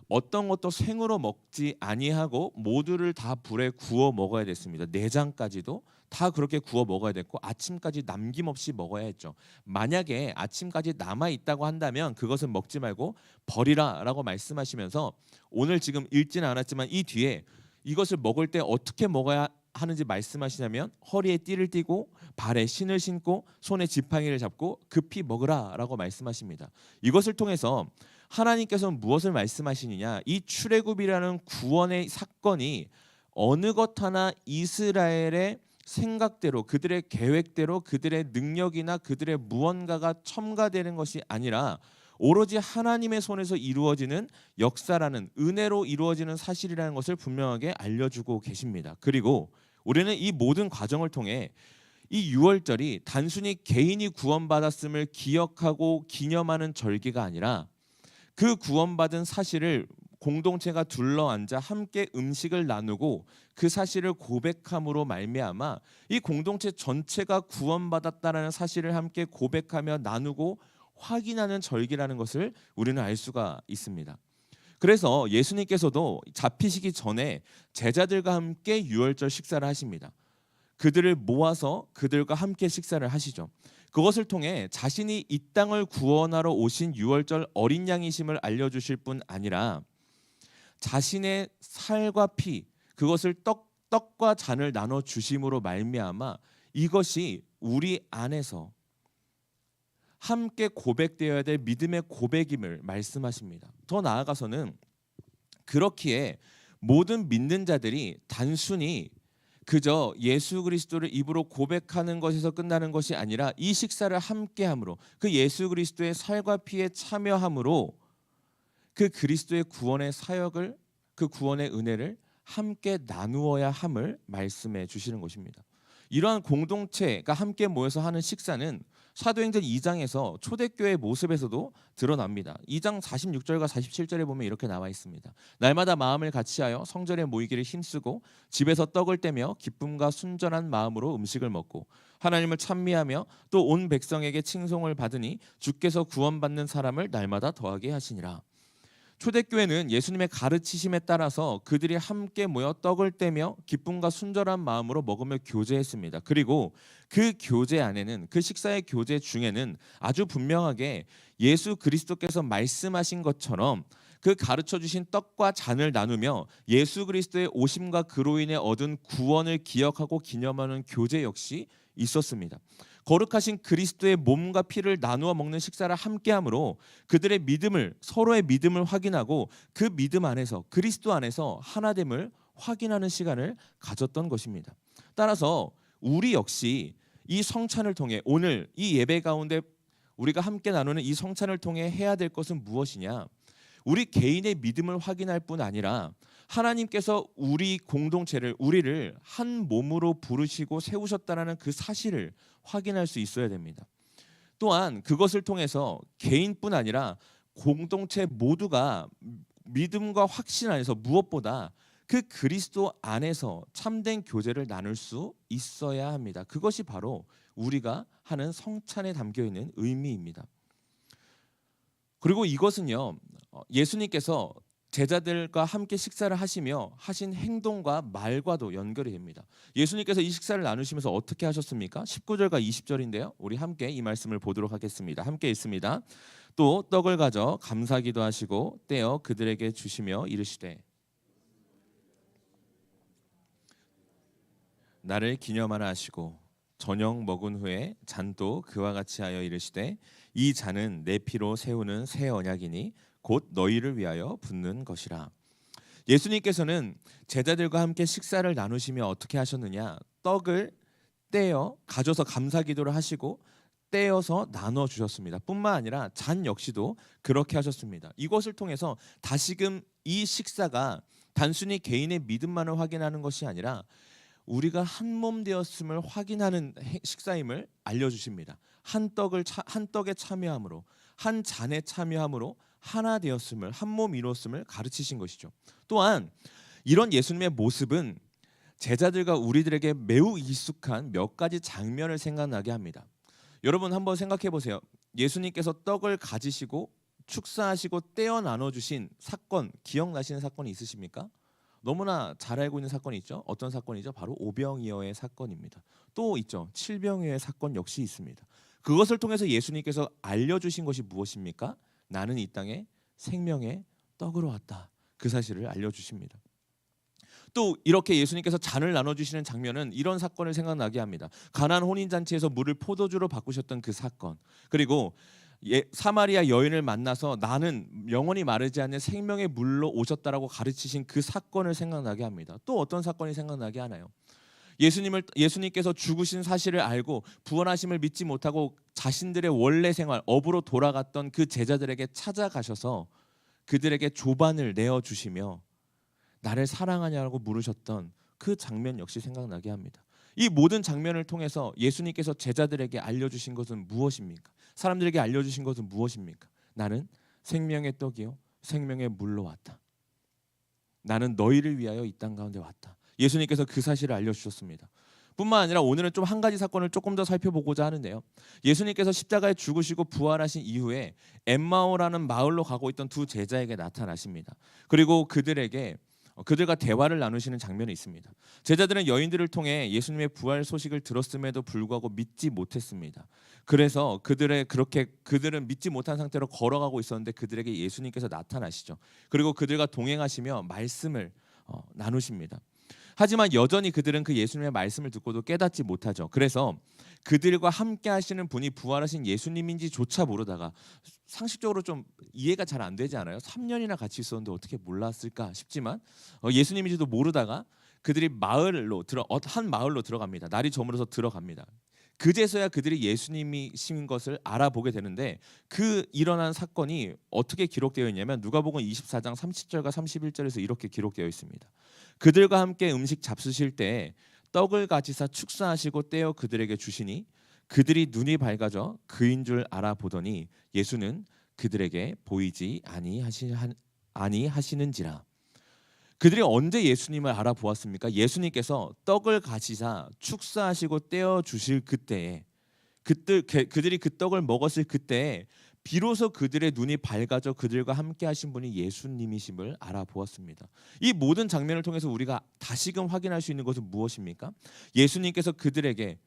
어떤 것도 생으로 먹지 아니하고 모두를 다 불에 구워 먹어야 됐습니다. 내장까지도 다 그렇게 구워 먹어야 됐고 아침까지 남김없이 먹어야 했죠. 만약에 아침까지 남아 있다고 한다면 그것은 먹지 말고 버리라라고 말씀하시면서 오늘 지금 읽지는 않았지만 이 뒤에 이것을 먹을 때 어떻게 먹어야 하는지 말씀하시냐면 허리에 띠를 띠고 발에 신을 신고 손에 지팡이를 잡고 급히 먹으라라고 말씀하십니다. 이것을 통해서 하나님께서는 무엇을 말씀하시느냐? 이 출애굽이라는 구원의 사건이 어느 것 하나 이스라엘의 생각대로 그들의 계획대로 그들의 능력이나 그들의 무언가가 첨가되는 것이 아니라 오로지 하나님의 손에서 이루어지는 역사라는 은혜로 이루어지는 사실이라는 것을 분명하게 알려주고 계십니다. 그리고 우리는 이 모든 과정을 통해 이 유월절이 단순히 개인이 구원받았음을 기억하고 기념하는 절기가 아니라 그 구원받은 사실을 공동체가 둘러앉아 함께 음식을 나누고 그 사실을 고백함으로 말미암아 이 공동체 전체가 구원받았다라는 사실을 함께 고백하며 나누고 확인하는 절기라는 것을 우리는 알 수가 있습니다. 그래서 예수님께서도 잡히시기 전에 제자들과 함께 유월절 식사를 하십니다. 그들을 모아서 그들과 함께 식사를 하시죠. 그것을 통해 자신이 이 땅을 구원하러 오신 유월절 어린 양이심을 알려주실 뿐 아니라 자신의 살과 피 그것을 떡과 잔을 나눠 주심으로 말미암아 이것이 우리 안에서 함께 고백되어야 될 믿음의 고백임을 말씀하십니다. 더 나아가서는 그렇기에 모든 믿는 자들이 단순히 그저 예수 그리스도를 입으로 고백하는 것에서 끝나는 것이 아니라 이 식사를 함께함으로 그 예수 그리스도의 살과 피에 참여함으로 그 그리스도의 구원의 사역을 그 구원의 은혜를 함께 나누어야 함을 말씀해 주시는 것입니다. 이러한 공동체가 함께 모여서 하는 식사는 사도행전 2장에서 초대교회 모습에서도 드러납니다. 2장 46절과 47절에 보면 이렇게 나와 있습니다. 날마다 마음을 같이하여 성전에 모이기를 힘쓰고 집에서 떡을 떼며 기쁨과 순전한 마음으로 음식을 먹고 하나님을 찬미하며 또 온 백성에게 칭송을 받으니 주께서 구원받는 사람을 날마다 더하게 하시니라. 초대교회는 예수님의 가르치심에 따라서 그들이 함께 모여 떡을 떼며 기쁨과 순전한 마음으로 먹으며 교제했습니다. 그리고 그 교제 안에는 그 식사의 교제 중에는 아주 분명하게 예수 그리스도께서 말씀하신 것처럼 그 가르쳐 주신 떡과 잔을 나누며 예수 그리스도의 오심과 그로 인해 얻은 구원을 기억하고 기념하는 교제 역시 있었습니다. 거룩하신 그리스도의 몸과 피를 나누어 먹는 식사를 함께함으로 그들의 믿음을 서로의 믿음을 확인하고 그 믿음 안에서 그리스도 안에서 하나됨을 확인하는 시간을 가졌던 것입니다. 따라서 우리 역시 이 성찬을 통해 오늘 이 예배 가운데 우리가 함께 나누는 이 성찬을 통해 해야 될 것은 무엇이냐? 우리 개인의 믿음을 확인할 뿐 아니라 하나님께서 우리 공동체를 우리를 한 몸으로 부르시고 세우셨다라는 그 사실을 확인할 수 있어야 됩니다. 또한 그것을 통해서 개인뿐 아니라 공동체 모두가 믿음과 확신 안에서 무엇보다 그 그리스도 안에서 참된 교제를 나눌 수 있어야 합니다. 그것이 바로 우리가 하는 성찬에 담겨 있는 의미입니다. 그리고 이것은요, 예수님께서 제자들과 함께 식사를 하시며 하신 행동과 말과도 연결이 됩니다. 예수님께서 이 식사를 나누시면서 어떻게 하셨습니까? 19절과 20절인데요. 우리 함께 이 말씀을 보도록 하겠습니다. 함께 읽습니다. 또 떡을 가져 감사기도 하시고 떼어 그들에게 주시며 이르시되 나를 기념하라 하시고 저녁 먹은 후에 잔도 그와 같이 하여 이르시되 이 잔은 내 피로 세우는 새 언약이니 곧 너희를 위하여 붓는 것이라. 예수님께서는 제자들과 함께 식사를 나누시며 어떻게 하셨느냐? 떡을 떼어 가져서 감사기도를 하시고 떼어서 나눠 주셨습니다. 뿐만 아니라 잔 역시도 그렇게 하셨습니다. 이것을 통해서 다시금 이 식사가 단순히 개인의 믿음만을 확인하는 것이 아니라 우리가 한 몸 되었음을 확인하는 식사임을 알려주십니다. 한 떡에 참여함으로 한 잔에 참여함으로 하나 되었음을, 한 몸 이루었음을 가르치신 것이죠. 또한 이런 예수님의 모습은 제자들과 우리들에게 매우 익숙한 몇 가지 장면을 생각나게 합니다. 여러분 한번 생각해 보세요. 예수님께서 떡을 가지시고 축사하시고 떼어 나눠주신 사건, 기억나시는 사건이 있으십니까? 너무나 잘 알고 있는 사건이 있죠. 어떤 사건이죠? 바로 오병이어의 사건입니다. 또 있죠. 칠병이어의 사건 역시 있습니다. 그것을 통해서 예수님께서 알려주신 것이 무엇입니까? 나는 이 땅에 생명의 떡으로 왔다. 그 사실을 알려주십니다. 또 이렇게 예수님께서 잔을 나눠주시는 장면은 이런 사건을 생각나게 합니다. 가나안 혼인잔치에서 물을 포도주로 바꾸셨던 그 사건, 그리고 사마리아 여인을 만나서 나는 영원히 마르지 않는 생명의 물로 오셨다라고 가르치신 그 사건을 생각나게 합니다. 또 어떤 사건이 생각나게 하나요? 예수님께서 죽으신 사실을 알고 부활하심을 믿지 못하고 자신들의 원래 생활, 업으로 돌아갔던 그 제자들에게 찾아가셔서 그들에게 조반을 내어주시며 나를 사랑하냐고 물으셨던 그 장면 역시 생각나게 합니다. 이 모든 장면을 통해서 예수님께서 제자들에게 알려주신 것은 무엇입니까? 사람들에게 알려주신 것은 무엇입니까? 나는 생명의 떡이요 생명의 물로 왔다. 나는 너희를 위하여 이 땅 가운데 왔다. 예수님께서 그 사실을 알려주셨습니다. 뿐만 아니라 오늘은 좀 한 가지 사건을 조금 더 살펴보고자 하는데요. 예수님께서 십자가에 죽으시고 부활하신 이후에 엠마오라는 마을로 가고 있던 두 제자에게 나타나십니다. 그리고 그들과 대화를 나누시는 장면이 있습니다. 제자들은 여인들을 통해 예수님의 부활 소식을 들었음에도 불구하고 믿지 못했습니다. 그래서 그들은 믿지 못한 상태로 걸어가고 있었는데 그들에게 예수님께서 나타나시죠. 그리고 그들과 동행하시며 말씀을 나누십니다. 하지만 여전히 그들은 그 예수님의 말씀을 듣고도 깨닫지 못하죠. 그래서 그들과 함께 하시는 분이 부활하신 예수님인지조차 모르다가 상식적으로 좀 이해가 잘 안 되지 않아요? 3년이나 같이 있었는데 어떻게 몰랐을까 싶지만 예수님인지도 모르다가 그들이 한 마을로 들어갑니다. 날이 저물어서 들어갑니다. 그제서야 그들이 예수님이신 것을 알아보게 되는데 그 일어난 사건이 어떻게 기록되어 있냐면 누가복음 24장 30절과 31절에서 이렇게 기록되어 있습니다. 그들과 함께 음식 잡수실 때에 떡을 가지사 축사하시고 떼어 그들에게 주시니 그들이 눈이 밝아져 그인 줄 알아보더니 예수는 그들에게 보이지 아니하시는지라. 그들이 언제 예수님을 알아보았습니까? 예수님께서 떡을 가지사 축사하시고 떼어 주실 그때에 그들이 그 떡을 먹었을 그때에 비로소 그들의 눈이 밝아져 그들과 함께 하신 분이 예수님이심을 알아보았습니다. 이 모든 장면을 통해서 우리가 다시금 확인할 수 있는 것은 무엇입니까? 예수님께서 그들에게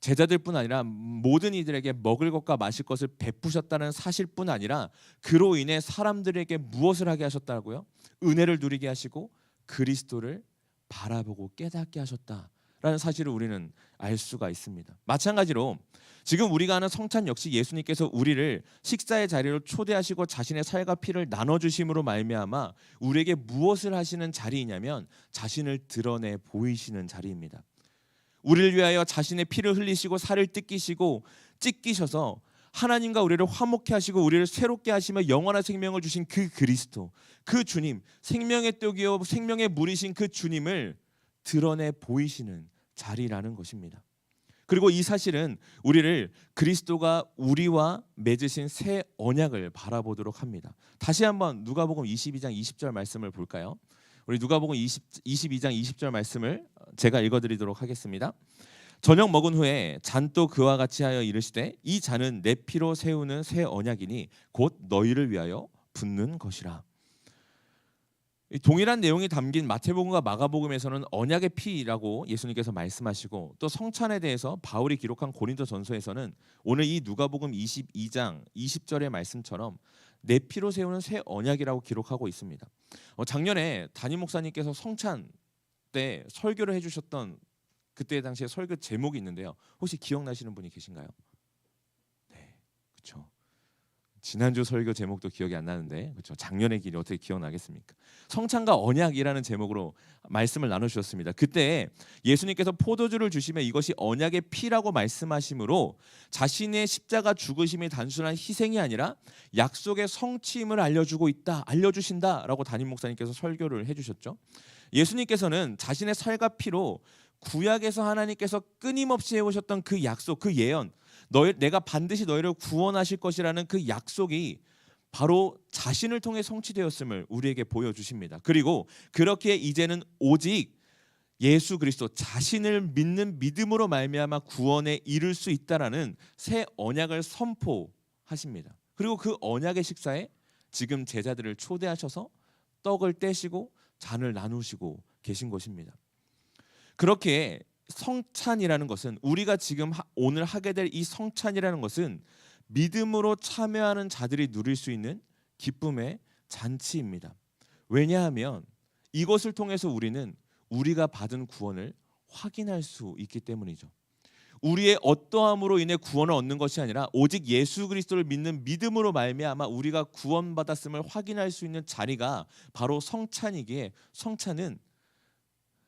제자들뿐 아니라 모든 이들에게 먹을 것과 마실 것을 베푸셨다는 사실뿐 아니라 그로 인해 사람들에게 무엇을 하게 하셨다고요? 은혜를 누리게 하시고 그리스도를 바라보고 깨닫게 하셨다라는 사실을 우리는 알 수가 있습니다. 마찬가지로 지금 우리가 하는 성찬 역시 예수님께서 우리를 식사의 자리로 초대하시고 자신의 살과 피를 나눠주심으로 말미암아 우리에게 무엇을 하시는 자리이냐면 자신을 드러내 보이시는 자리입니다. 우리를 위하여 자신의 피를 흘리시고 살을 뜯기시고 찢기셔서 하나님과 우리를 화목케 하시고 우리를 새롭게 하시며 영원한 생명을 주신 그 그리스도, 그 주님, 생명의 떡이요 생명의 물이신 그 주님을 드러내 보이시는 자리라는 것입니다. 그리고 이 사실은 우리를 그리스도가 우리와 맺으신 새 언약을 바라보도록 합니다. 다시 한번 누가복음 22장 20절 말씀을 볼까요? 우리 누가복음 22장 20절 말씀을 제가 읽어드리도록 하겠습니다. 저녁 먹은 후에 잔도 그와 같이 하여 이르시되 이 잔은 내 피로 세우는 새 언약이니 곧 너희를 위하여 붓는 것이라. 동일한 내용이 담긴 마태복음과 마가복음에서는 언약의 피라고 예수님께서 말씀하시고 또 성찬에 대해서 바울이 기록한 고린도전서에서는 오늘 이 누가복음 22장 20절의 말씀처럼 내 피로 세우는 새 언약이라고 기록하고 있습니다. 작년에 담임 목사님께서 성찬 때 설교를 해주셨던 그때 당시에 설교 제목이 있는데요. 혹시 기억나시는 분이 계신가요? 네, 그렇죠. 지난주 설교 제목도 기억이 안 나는데 그렇죠. 작년의 길이 어떻게 기억나겠습니까? 성찬과 언약이라는 제목으로 말씀을 나누셨습니다. 그때 예수님께서 포도주를 주시며 이것이 언약의 피라고 말씀하심으로 자신의 십자가 죽으심이 단순한 희생이 아니라 약속의 성취임을 알려주신다라고 담임 목사님께서 설교를 해주셨죠. 예수님께서는 자신의 살과 피로 구약에서 하나님께서 끊임없이 해오셨던 그 약속, 그 예언, 내가 반드시 너희를 구원하실 것이라는 그 약속이 바로 자신을 통해 성취되었음을 우리에게 보여주십니다. 그리고 그렇게 이제는 오직 예수 그리스도 자신을 믿는 믿음으로 말미암아 구원에 이를 수 있다라는 새 언약을 선포하십니다. 그리고 그 언약의 식사에 지금 제자들을 초대하셔서 떡을 떼시고 잔을 나누시고 계신 것입니다. 그렇게 성찬이라는 것은 우리가 지금 오늘 하게 될 이 성찬이라는 것은 믿음으로 참여하는 자들이 누릴 수 있는 기쁨의 잔치입니다. 왜냐하면 이것을 통해서 우리는 우리가 받은 구원을 확인할 수 있기 때문이죠. 우리의 어떠함으로 인해 구원을 얻는 것이 아니라 오직 예수 그리스도를 믿는 믿음으로 말미암아 우리가 구원받았음을 확인할 수 있는 자리가 바로 성찬이기에 성찬은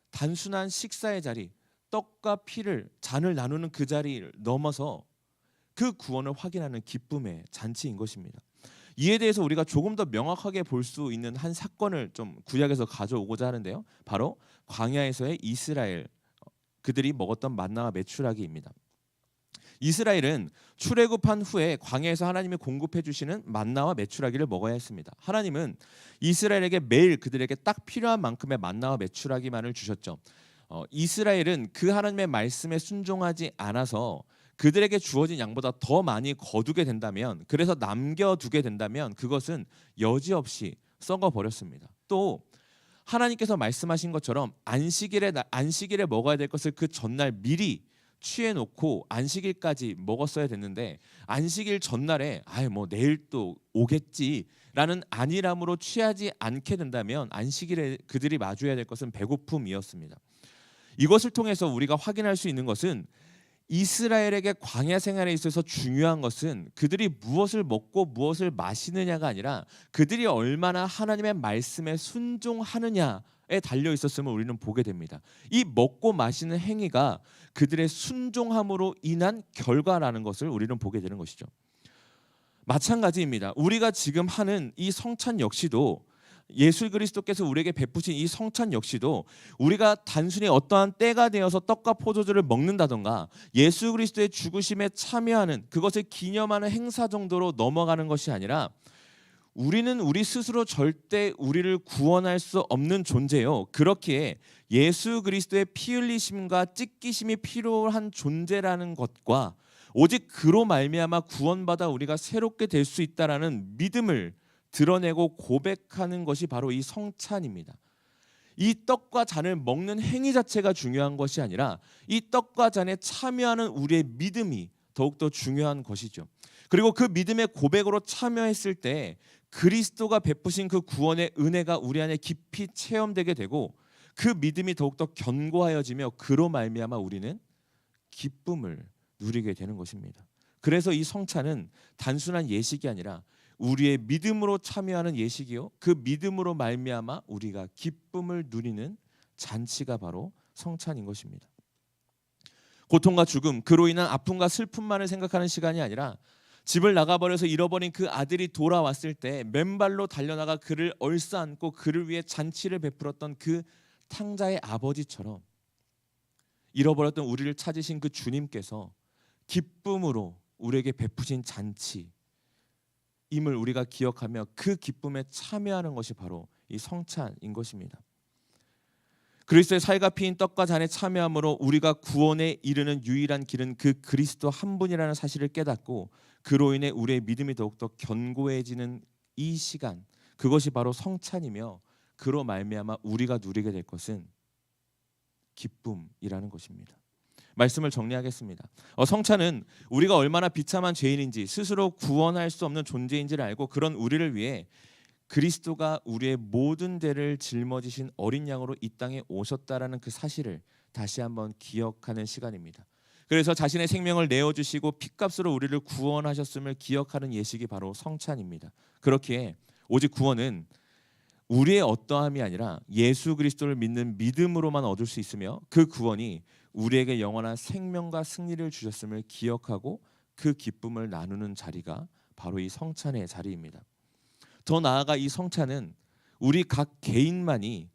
단순한 식사의 자리, 떡과 피를 잔을 나누는 그 자리를 넘어서 그 구원을 확인하는 기쁨의 잔치인 것입니다. 이에 대해서 우리가 조금 더 명확하게 볼 수 있는 한 사건을 좀 구약에서 가져오고자 하는데요. 바로 광야에서의 이스라엘 그들이 먹었던 만나와 메추라기입니다. 이스라엘은 출애굽한 후에 광야에서 하나님이 공급해 주시는 만나와 메추라기를 먹어야 했습니다. 하나님은 이스라엘에게 매일 그들에게 딱 필요한 만큼의 만나와 메추라기만을 주셨죠. 이스라엘은 그 하나님의 말씀에 순종하지 않아서 그들에게 주어진 양보다 더 많이 거두게 된다면, 그래서 남겨두게 된다면 그것은 여지없이 썩어버렸습니다. 또 하나님께서 말씀하신 것처럼 안식일에 먹어야 될 것을 그 전날 미리 취해놓고 안식일까지 먹었어야 됐는데 안식일 전날에 뭐 내일 또 오겠지라는 안일함으로 취하지 않게 된다면 안식일에 그들이 마주해야 될 것은 배고픔이었습니다. 이것을 통해서 우리가 확인할 수 있는 것은 이스라엘에게 광야 생활에 있어서 중요한 것은 그들이 무엇을 먹고 무엇을 마시느냐가 아니라 그들이 얼마나 하나님의 말씀에 순종하느냐에 달려 있었음을 우리는 보게 됩니다. 이 먹고 마시는 행위가 그들의 순종함으로 인한 결과라는 것을 우리는 보게 되는 것이죠. 마찬가지입니다. 우리가 지금 하는 이 성찬 역시도 예수 그리스도께서 우리에게 베푸신 이 성찬 역시도 우리가 단순히 어떠한 때가 되어서 떡과 포도주를 먹는다던가 예수 그리스도의 죽으심에 참여하는 그것을 기념하는 행사 정도로 넘어가는 것이 아니라 우리는 우리 스스로 절대 우리를 구원할 수 없는 존재요. 그렇기에 예수 그리스도의 피 흘리심과 찢기심이 필요한 존재라는 것과 오직 그로 말미암아 구원받아 우리가 새롭게 될 수 있다라는 믿음을 드러내고 고백하는 것이 바로 이 성찬입니다. 이 떡과 잔을 먹는 행위 자체가 중요한 것이 아니라 이 떡과 잔에 참여하는 우리의 믿음이 더욱더 중요한 것이죠. 그리고 그 믿음의 고백으로 참여했을 때 그리스도가 베푸신 그 구원의 은혜가 우리 안에 깊이 체험되게 되고 그 믿음이 더욱더 견고하여지며 그로 말미암아 우리는 기쁨을 누리게 되는 것입니다. 그래서 이 성찬은 단순한 예식이 아니라 우리의 믿음으로 참여하는 예식이요, 그 믿음으로 말미암아 우리가 기쁨을 누리는 잔치가 바로 성찬인 것입니다. 고통과 죽음, 그로 인한 아픔과 슬픔만을 생각하는 시간이 아니라 집을 나가버려서 잃어버린 그 아들이 돌아왔을 때 맨발로 달려나가 그를 얼싸안고 그를 위해 잔치를 베풀었던 그 탕자의 아버지처럼 잃어버렸던 우리를 찾으신 그 주님께서 기쁨으로 우리에게 베푸신 잔치 임을 우리가 기억하며 그 기쁨에 참여하는 것이 바로 이 성찬인 것입니다. 그리스도의 살과 피인 떡과 잔에 참여함으로 우리가 구원에 이르는 유일한 길은 그 그리스도 한 분이라는 사실을 깨닫고 그로 인해 우리의 믿음이 더욱더 견고해지는 이 시간, 그것이 바로 성찬이며 그로 말미암아 우리가 누리게 될 것은 기쁨이라는 것입니다. 말씀을 정리하겠습니다. 성찬은 우리가 얼마나 비참한 죄인인지 스스로 구원할 수 없는 존재인지를 알고 그런 우리를 위해 그리스도가 우리의 모든 죄를 짊어지신 어린 양으로 이 땅에 오셨다라는 그 사실을 다시 한번 기억하는 시간입니다. 그래서 자신의 생명을 내어주시고 핏값으로 우리를 구원하셨음을 기억하는 예식이 바로 성찬입니다. 그렇기에 오직 구원은 우리의 어떠함이 아니라 예수 그리스도를 믿는 믿음으로만 얻을 수 있으며 그 구원이 우리에게 영원한 생명과 승리를 주셨음을 기억하고 그 기쁨을 나누는 자리가 바로 이 성찬의 자리입니다. 더 나아가 이 성찬은 우리 각 개인만이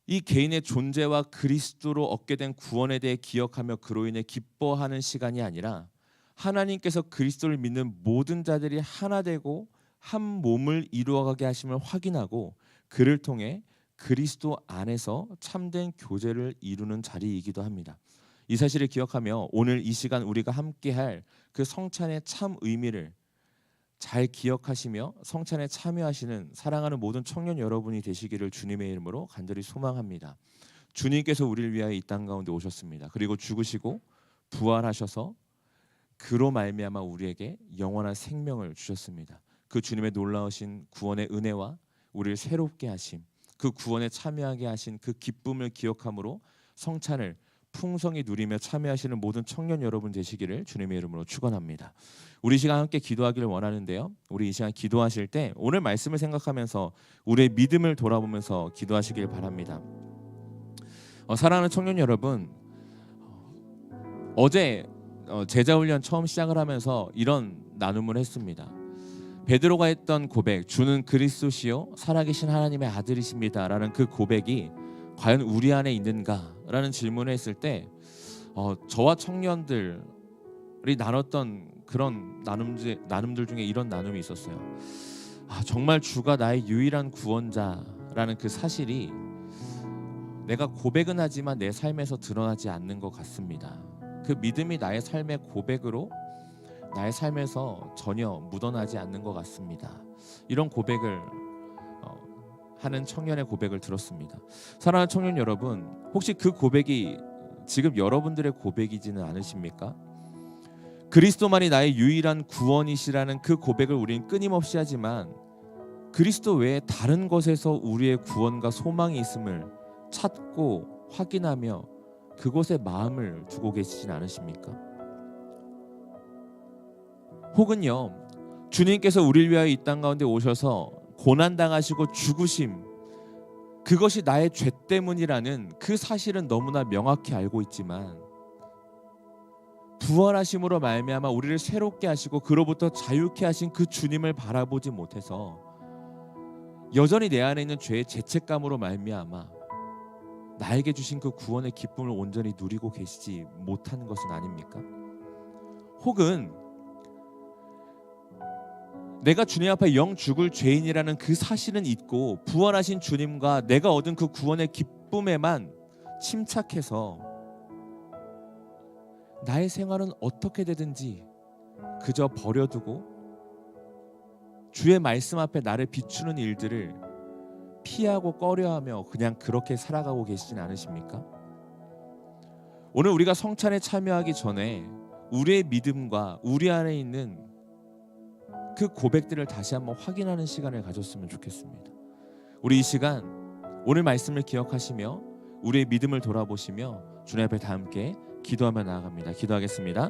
이 개인의 존재와 그리스도로 얻게 된 구원에 대해 기억하며 그로 인해 기뻐하는 시간이 아니라 하나님께서 그리스도를 믿는 모든 자들이 하나 되고 한 몸을 이루어가게 하심을 확인하고 그를 통해 그리스도 안에서 참된 교제를 이루는 자리이기도 합니다. 이 사실을 기억하며 오늘 이 시간 우리가 함께할 그 성찬의 참 의미를 잘 기억하시며 성찬에 참여하시는 사랑하는 모든 청년 여러분이 되시기를 주님의 이름으로 간절히 소망합니다. 주님께서 우리를 위하여 이 땅 가운데 오셨습니다. 그리고 죽으시고 부활하셔서 그로 말미암아 우리에게 영원한 생명을 주셨습니다. 그 주님의 놀라우신 구원의 은혜와 우리를 새롭게 하심, 그 구원에 참여하게 하신 그 기쁨을 기억함으로 성찬을 풍성히 누리며 참여하시는 모든 청년 여러분 되시기를 주님의 이름으로 축원합니다. 우리 시간 함께 기도하기를 원하는데요. 우리 이 시간 기도하실 때 오늘 말씀을 생각하면서 우리의 믿음을 돌아보면서 기도하시길 바랍니다. 사랑하는 청년 여러분, 어제 제자훈련 처음 시작을 하면서 이런 나눔을 했습니다. 베드로가 했던 고백, 주는 그리스도시요 살아계신 하나님의 아들이십니다 라는 그 고백이 과연 우리 안에 있는가? 라는 질문을 했을 때 저와 청년들이 나눴던 그런 나눔들 중에 이런 나눔이 있었어요. 정말 주가 나의 유일한 구원자라는 그 사실이 내가 고백은 하지만 내 삶에서 드러나지 않는 것 같습니다. 그 믿음이 나의 삶의 고백으로 나의 삶에서 전혀 묻어나지 않는 것 같습니다. 이런 고백을 하는 청년의 고백을 들었습니다. 사랑하는 청년 여러분, 혹시 그 고백이 지금 여러분들의 고백이지는 않으십니까? 그리스도만이 나의 유일한 구원이시라는 그 고백을 우리는 끊임없이 하지만 그리스도 외에 다른 것에서 우리의 구원과 소망이 있음을 찾고 확인하며 그곳에 마음을 두고 계시진 않으십니까? 혹은요, 주님께서 우리를 위하여 이 땅 가운데 오셔서 고난당하시고 죽으심, 그것이 나의 죄 때문이라는 그 사실은 너무나 명확히 알고 있지만 부활하심으로 말미암아 우리를 새롭게 하시고 그로부터 자유케 하신 그 주님을 바라보지 못해서 여전히 내 안에 있는 죄의 죄책감으로 말미암아 나에게 주신 그 구원의 기쁨을 온전히 누리고 계시지 못하는 것은 아닙니까? 혹은 내가 주님 앞에 영 죽을 죄인이라는 그 사실은 잊고 부활하신 주님과 내가 얻은 그 구원의 기쁨에만 침착해서 나의 생활은 어떻게 되든지 그저 버려두고 주의 말씀 앞에 나를 비추는 일들을 피하고 꺼려하며 그냥 그렇게 살아가고 계시진 않으십니까? 오늘 우리가 성찬에 참여하기 전에 우리의 믿음과 우리 안에 있는 그 고백들을 다시 한번 확인하는 시간을 가졌으면 좋겠습니다. 우리 이 시간 오늘 말씀을 기억하시며 우리의 믿음을 돌아보시며 주님 앞에 다 함께 기도하며 나아갑니다. 기도하겠습니다.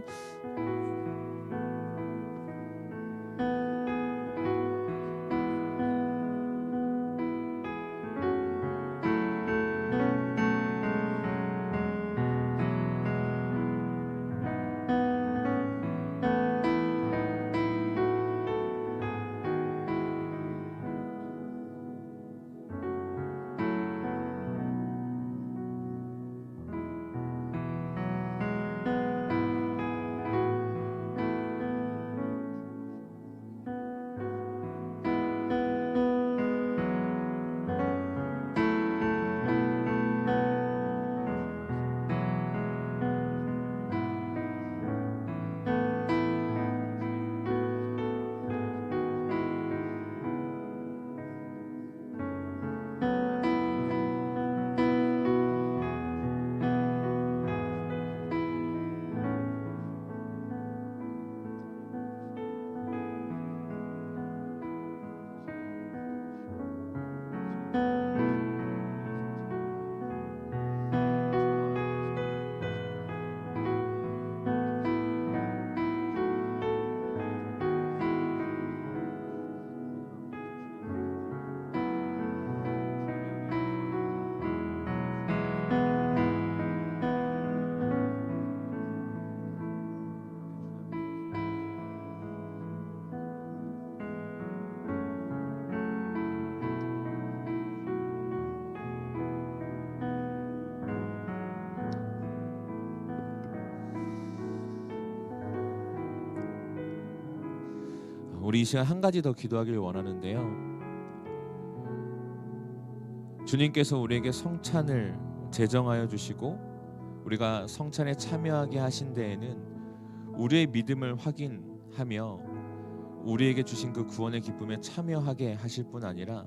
우리 이 시간 한 가지 더 기도하길 원하는데요. 주님께서 우리에게 성찬을 제정하여 주시고 우리가 성찬에 참여하게 하신 데에는 우리의 믿음을 확인하며 우리에게 주신 그 구원의 기쁨에 참여하게 하실 뿐 아니라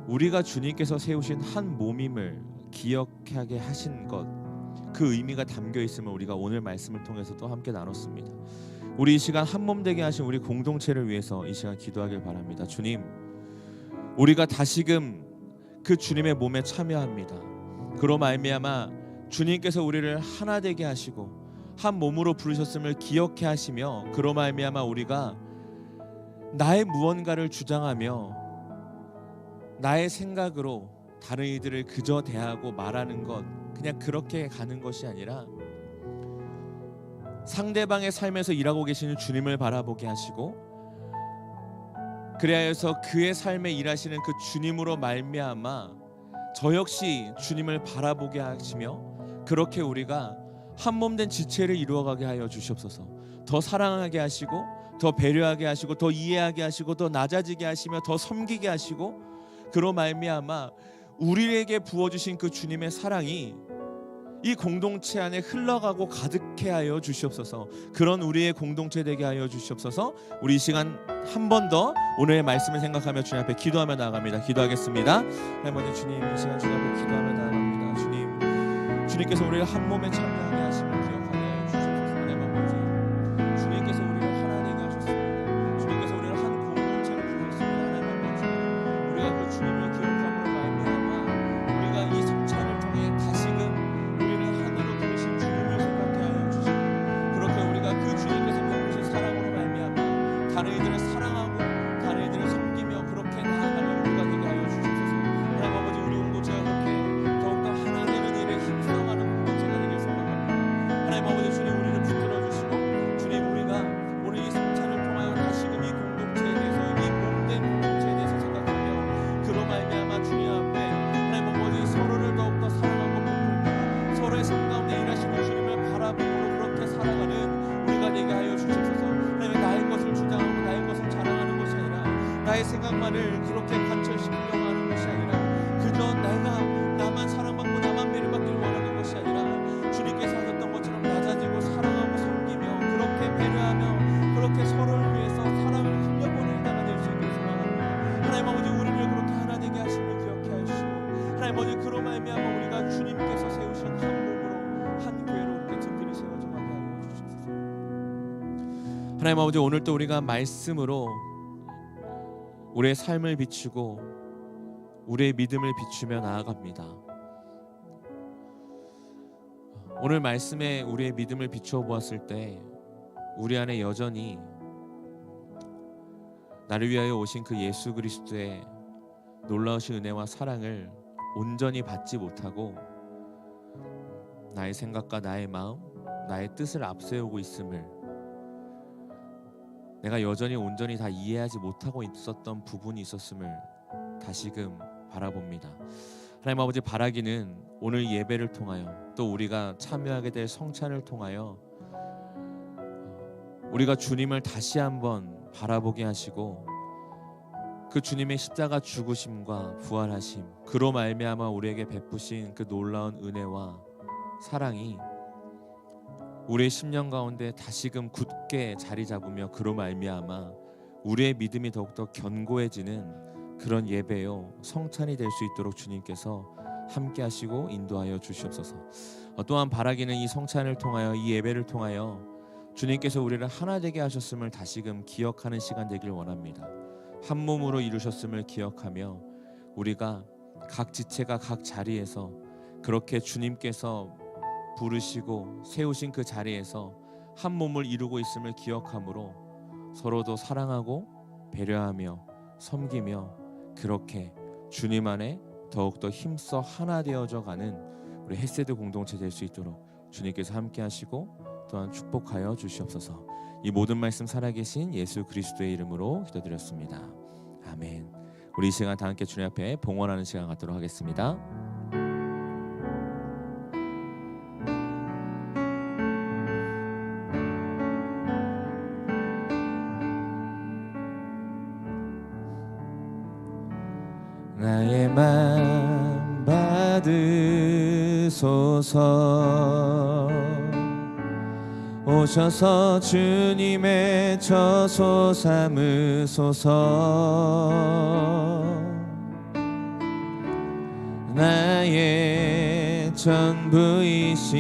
우리가 주님께서 세우신 한 몸임을 기억하게 하신 것, 그 의미가 담겨 있음을 우리가 오늘 말씀을 통해서도 함께 나눴습니다. 우리 이 시간 한 몸 되게 하신 우리 공동체를 위해서 이 시간 기도하길 바랍니다. 주님, 우리가 다시금 그 주님의 몸에 참여합니다. 그로 말미암아 주님께서 우리를 하나 되게 하시고 한 몸으로 부르셨음을 기억해 하시며 그로 말미암아 우리가 나의 무언가를 주장하며 나의 생각으로 다른 이들을 그저 대하고 말하는 것, 그냥 그렇게 가는 것이 아니라 상대방의 삶에서 일하고 계시는 주님을 바라보게 하시고 그래서 그의 삶에 일하시는 그 주님으로 말미암아 저 역시 주님을 바라보게 하시며 그렇게 우리가 한 몸된 지체를 이루어가게 하여 주시옵소서. 더 사랑하게 하시고 더 배려하게 하시고 더 이해하게 하시고 더 낮아지게 하시며 더 섬기게 하시고 그로 말미암아 우리에게 부어주신 그 주님의 사랑이 이 공동체 안에 흘러가고 가득해 하여 주시옵소서. 그런 우리의 공동체 되게 하여 주시옵소서. 우리 이 시간 한 번 더 오늘의 말씀을 생각하며 주님 앞에 기도하며 나아갑니다. 기도하겠습니다. 하나님 주님, 이 시간 주님 앞에 기도하며 나아갑니다. 주님, 주님께서 우리를 한 몸에 참여하게 하심을 기억하게 하여 주시옵소서. 하나님 아버지, 주님께서 우리를 하나 되게 하셨습니다. 주님께서 우리를 한 공동체로 부르셨습니다. 하나님 아버지, 우리가 그 주님을 기억함으로 말미암아 우리가 이 성찬을 통해 다시금 다른 이들을 사랑하고 다른 이들을 섬기며 그렇게 나아가는 우리가 되게 하여 주시옵소서. 하나님 아버지, 우리 공동체가 그렇게 더욱더 하나 되는 일에 힘써가는 공동체가 되길 소망합니다. 하나님 아버지, 주님 우리를 붙들어 주시고 주님 우리가 오늘 이 성찬을 통하여 다시금 이 공동체에 대해서 이 몸된 공동체에 대해서 생각하며 그로 말미암아 주님 앞에 하나님 아버지 서로를 더욱더 사랑하고 베풀며 서로의 삶 가운데 일하시는 주님을 바라보므로 그렇게 살아가는 우리가 되게 하여 주시옵소서. 하나님 나의 것을 주장하고 나의 것을 자랑하는 것이 아니라 나의 생각만을 그렇게 관철시키려고 하는 것이 아니라 그저 내가 나만 사랑받고 나만 배려받기를 원하는 것이 아니라 주님께서 하셨던 것처럼 낮아지고 사랑하고 섬기며 그렇게 배려하며 그렇게 서로를 위해서 사랑을 흘려보내는 자가 될 수 있기를 소망합니다. 하나님 아버지, 우리를 그렇게 하나 되게 하심을 기억해 하시고 하나님 아버지, 그로 말미암아 우리가 주님께서 세우신 한 몸으로 한 교회로 이렇게 든든히 세워져 가게 하여 주시옵소서. 하나님 아버지, 오늘도 우리가 말씀으로 우리의 삶을 비추고 우리의 믿음을 비추며 나아갑니다. 오늘 말씀에 우리의 믿음을 비추어 보았을 때 우리 안에 여전히 나를 위하여 오신 그 예수 그리스도의 놀라우신 은혜와 사랑을 온전히 받지 못하고 나의 생각과 나의 마음, 나의 뜻을 앞세우고 있음을 내가 여전히 온전히 다 이해하지 못하고 있었던 부분이 있었음을 다시금 바라봅니다. 하나님 아버지, 바라기는 오늘 예배를 통하여 또 우리가 참여하게 될 성찬을 통하여 우리가 주님을 다시 한번 바라보게 하시고 그 주님의 십자가 죽으심과 부활하심, 그로 말미암아 우리에게 베푸신 그 놀라운 은혜와 사랑이 우리의 심령 가운데 다시금 굳게 자리 잡으며 그로 말미암아 우리의 믿음이 더욱더 견고해지는 그런 예배요 성찬이 될 수 있도록 주님께서 함께 하시고 인도하여 주시옵소서. 또한 바라기는 이 성찬을 통하여 이 예배를 통하여 주님께서 우리를 하나 되게 하셨음을 다시금 기억하는 시간 되길 원합니다. 한 몸으로 이루셨음을 기억하며 우리가 각 지체가 각 자리에서 그렇게 주님께서 부르시고 세우신 그 자리에서 한 몸을 이루고 있음을 기억함으로 서로도 사랑하고 배려하며 섬기며 그렇게 주님 안에 더욱더 힘써 하나 되어져 가는 우리 헷세드 공동체 될 수 있도록 주님께서 함께 하시고 또한 축복하여 주시옵소서. 이 모든 말씀 살아계신 예수 그리스도의 이름으로 기도드렸습니다. 아멘. 우리 이 시간 다 함께 주님 앞에 봉헌하는 시간 갖도록 하겠습니다. 받으소서. 오셔서 주님의 처소 삼으소서. 나의 전부이신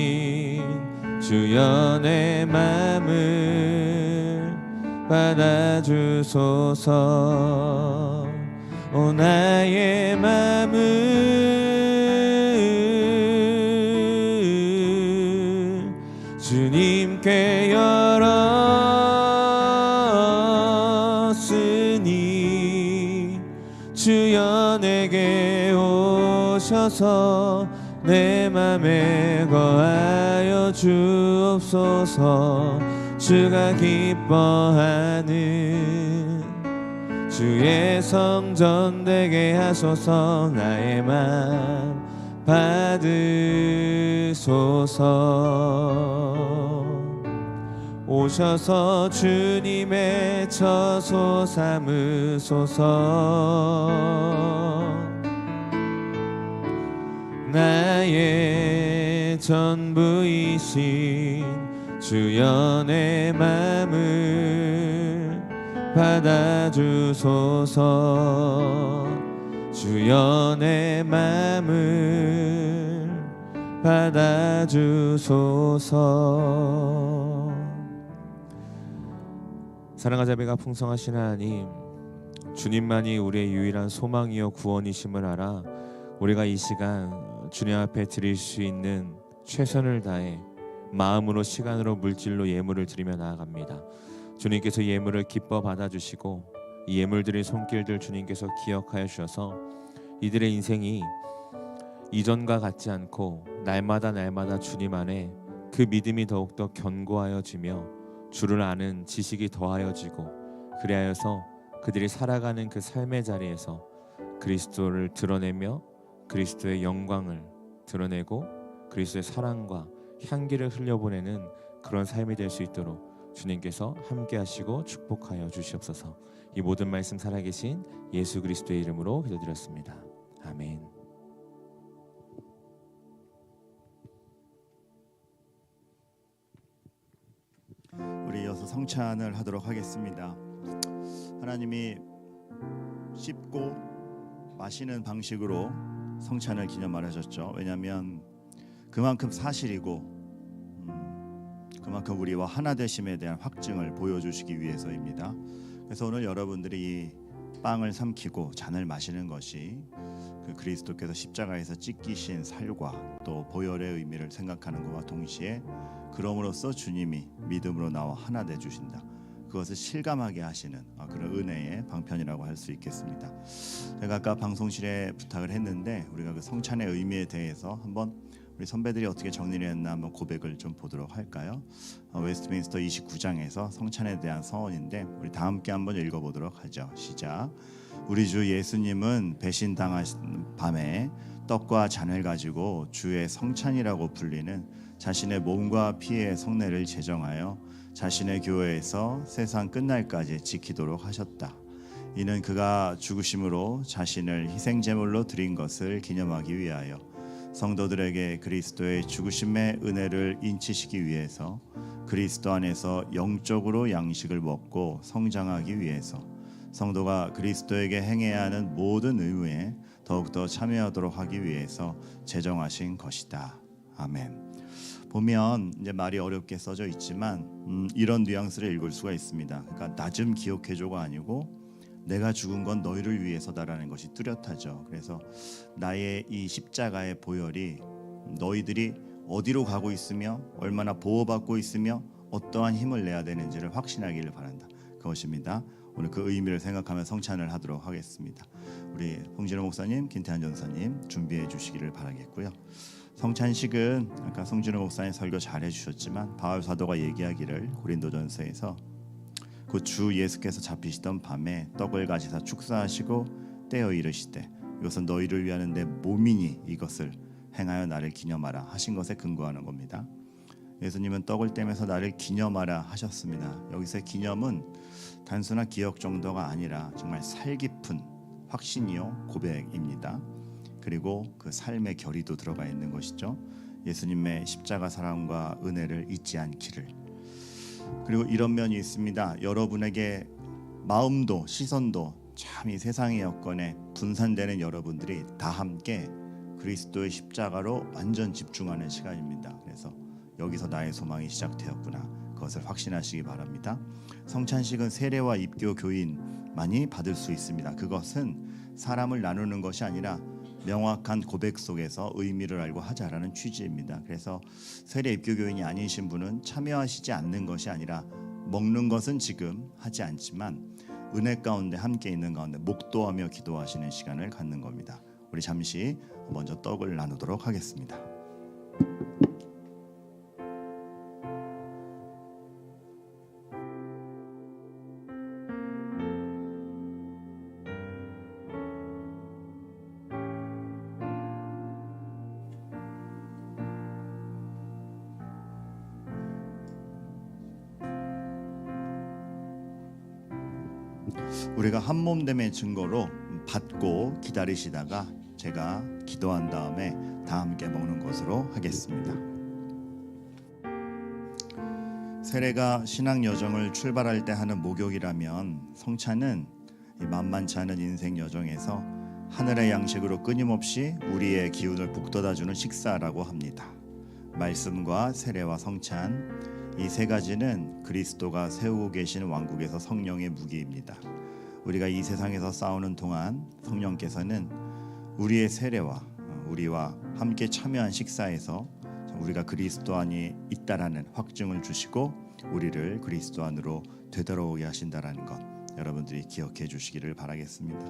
주여 내 맘을 받아주소서. 오 나의 맘을 주님께 열었으니 주여 내게 오셔서 내 맘에 거하여 주옵소서. 주가 기뻐하는 주의 성전 되게 하소서. 나의 맘 받으소서. 오셔서 주님의 처소 삼으소서. 나의 전부이신 주여 내 맘을 받아주소서. 주여 내 맘을 받아주소서. 사랑과 자비가 풍성하신 하나님, 주님만이 우리의 유일한 소망이요 구원이심을 알아 우리가 이 시간 주님 앞에 드릴 수 있는 최선을 다해 마음으로 시간으로 물질로 예물을 드리며 나아갑니다. 주님께서 예물을 기뻐 받아주시고 이 예물 드릴 손길들 주님께서 기억하여 주셔서 이들의 인생이 이전과 같지 않고 날마다 주님 안에 그 믿음이 더욱더 견고하여지며 주를 아는 지식이 더하여지고 그리하여서 그들이 살아가는 그 삶의 자리에서 그리스도를 드러내며 그리스도의 영광을 드러내고 그리스도의 사랑과 향기를 흘려보내는 그런 삶이 될 수 있도록 주님께서 함께 하시고 축복하여 주시옵소서. 이 모든 말씀 살아계신 예수 그리스도의 이름으로 기도드렸습니다. 아멘. 우리 이어서 성찬을 하도록 하겠습니다. 하나님이 씹고 마시는 방식으로 성찬을 기념하셨죠. 왜냐하면 그만큼 사실이고 그만큼 우리와 하나 되심에 대한 확증을 보여주시기 위해서입니다. 그래서 오늘 여러분들이 이 빵을 삼키고 잔을 마시는 것이 그 그리스도께서 십자가에서 찢기신 살과 또 보혈의 의미를 생각하는 것과 동시에 그럼으로써 주님이 믿음으로 나와 하나 돼 주신다. 그것을 실감하게 하시는 그런 은혜의 방편이라고 할 수 있겠습니다. 제가 아까 방송실에 부탁을 했는데 우리가 그 성찬의 의미에 대해서 한번 우리 선배들이 어떻게 정리를 했나 한번 고백을 좀 보도록 할까요? 웨스트민스터 29장에서 성찬에 대한 서원인데 우리 다 함께 한번 읽어보도록 하죠. 시작. 우리 주 예수님은 배신당하신 밤에 떡과 잔을 가지고 주의 성찬이라고 불리는 자신의 몸과 피의 성례를 제정하여 자신의 교회에서 세상 끝날까지 지키도록 하셨다. 이는 그가 죽으심으로 자신을 희생제물로 드린 것을 기념하기 위하여 성도들에게 그리스도의 죽으심의 은혜를 인치시기 위해서 그리스도 안에서 영적으로 양식을 먹고 성장하기 위해서 성도가 그리스도에게 행해야 하는 모든 의무에 더욱더 참여하도록 하기 위해서 제정하신 것이다. 아멘. 보면 이제 말이 어렵게 써져 있지만 이런 뉘앙스를 읽을 수가 있습니다. 그러니까 나 좀 기억해줘가 아니고 내가 죽은 건 너희를 위해서다라는 것이 뚜렷하죠. 그래서 나의 이 십자가의 보혈이 너희들이 어디로 가고 있으며 얼마나 보호받고 있으며 어떠한 힘을 내야 되는지를 확신하기를 바란다. 그것입니다. 오늘 그 의미를 생각하며 성찬을 하도록 하겠습니다. 우리 홍진호 목사님, 김태한 전사님 준비해 주시기를 바라겠고요. 성찬식은 아까 성진호 목사님 설교 잘해 주셨지만 바울 사도가 얘기하기를 고린도전서에서 그 주 예수께서 잡히시던 밤에 떡을 가지사 축사하시고 떼어 이르시되 이것은 너희를 위하는 내 몸이니 이것을 행하여 나를 기념하라 하신 것에 근거하는 겁니다. 예수님은 떡을 떼면서 나를 기념하라 하셨습니다. 여기서의 기념은 단순한 기억 정도가 아니라 정말 살깊은 확신이요 고백입니다. 그리고 그 삶의 결의도 들어가 있는 것이죠. 예수님의 십자가 사랑과 은혜를 잊지 않기를. 그리고 이런 면이 있습니다. 여러분에게 마음도 시선도 참 이 세상의 여건에 분산되는 여러분들이 다 함께 그리스도의 십자가로 완전 집중하는 시간입니다. 그래서 여기서 나의 소망이 시작되었구나, 그것을 확신하시기 바랍니다. 성찬식은 세례와 입교 교인만이 받을 수 있습니다. 그것은 사람을 나누는 것이 아니라 명확한 고백 속에서 의미를 알고 하자라는 취지입니다. 그래서 세례 입교 교인이 아니신 분은 참여하시지 않는 것이 아니라 먹는 것은 지금 하지 않지만 은혜 가운데 함께 있는 가운데 목도하며 기도하시는 시간을 갖는 겁니다. 우리 잠시 먼저 떡을 나누도록 하겠습니다. 우리가 한 몸됨의 증거로 받고 기다리시다가 제가 기도한 다음에 다 함께 먹는 것으로 하겠습니다. 세례가 신앙 여정을 출발할 때 하는 목욕이라면 성찬은 이 만만치 않은 인생 여정에서 하늘의 양식으로 끊임없이 우리의 기운을 북돋아주는 식사라고 합니다. 말씀과 세례와 성찬, 이 세 가지는 그리스도가 세우고 계신 왕국에서 성령의 무기입니다. 우리가 이 세상에서 싸우는 동안 성령께서는 우리의 세례와 우리와 함께 참여한 식사에서 우리가 그리스도 안에 있다라는 확증을 주시고 우리를 그리스도 안으로 되돌아오게 하신다라는 것, 여러분들이 기억해 주시기를 바라겠습니다.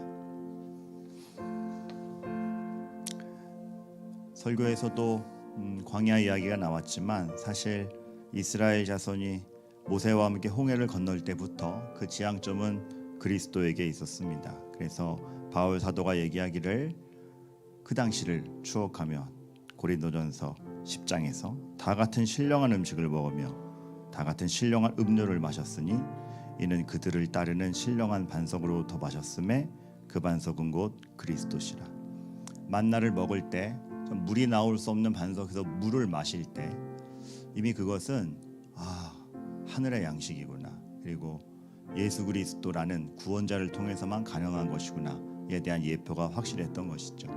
설교에서도 광야 이야기가 나왔지만 사실 이스라엘 자손이 모세와 함께 홍해를 건널 때부터 그 지향점은 그리스도에게 있었습니다. 그래서 바울 사도가 얘기하기를 그 당시를 추억하며 고린도전서 10장에서 다 같은 신령한 음식을 먹으며 다 같은 신령한 음료를 마셨으니 이는 그들을 따르는 신령한 반석으로부터 마셨음에 그 반석은 곧 그리스도시라. 만나를 먹을 때 물이 나올 수 없는 반석에서 물을 마실 때 이미 그것은 하늘의 양식이구나, 그리고 예수 그리스도라는 구원자를 통해서만 가능한 것이구나에 대한 예표가 확실했던 것이죠.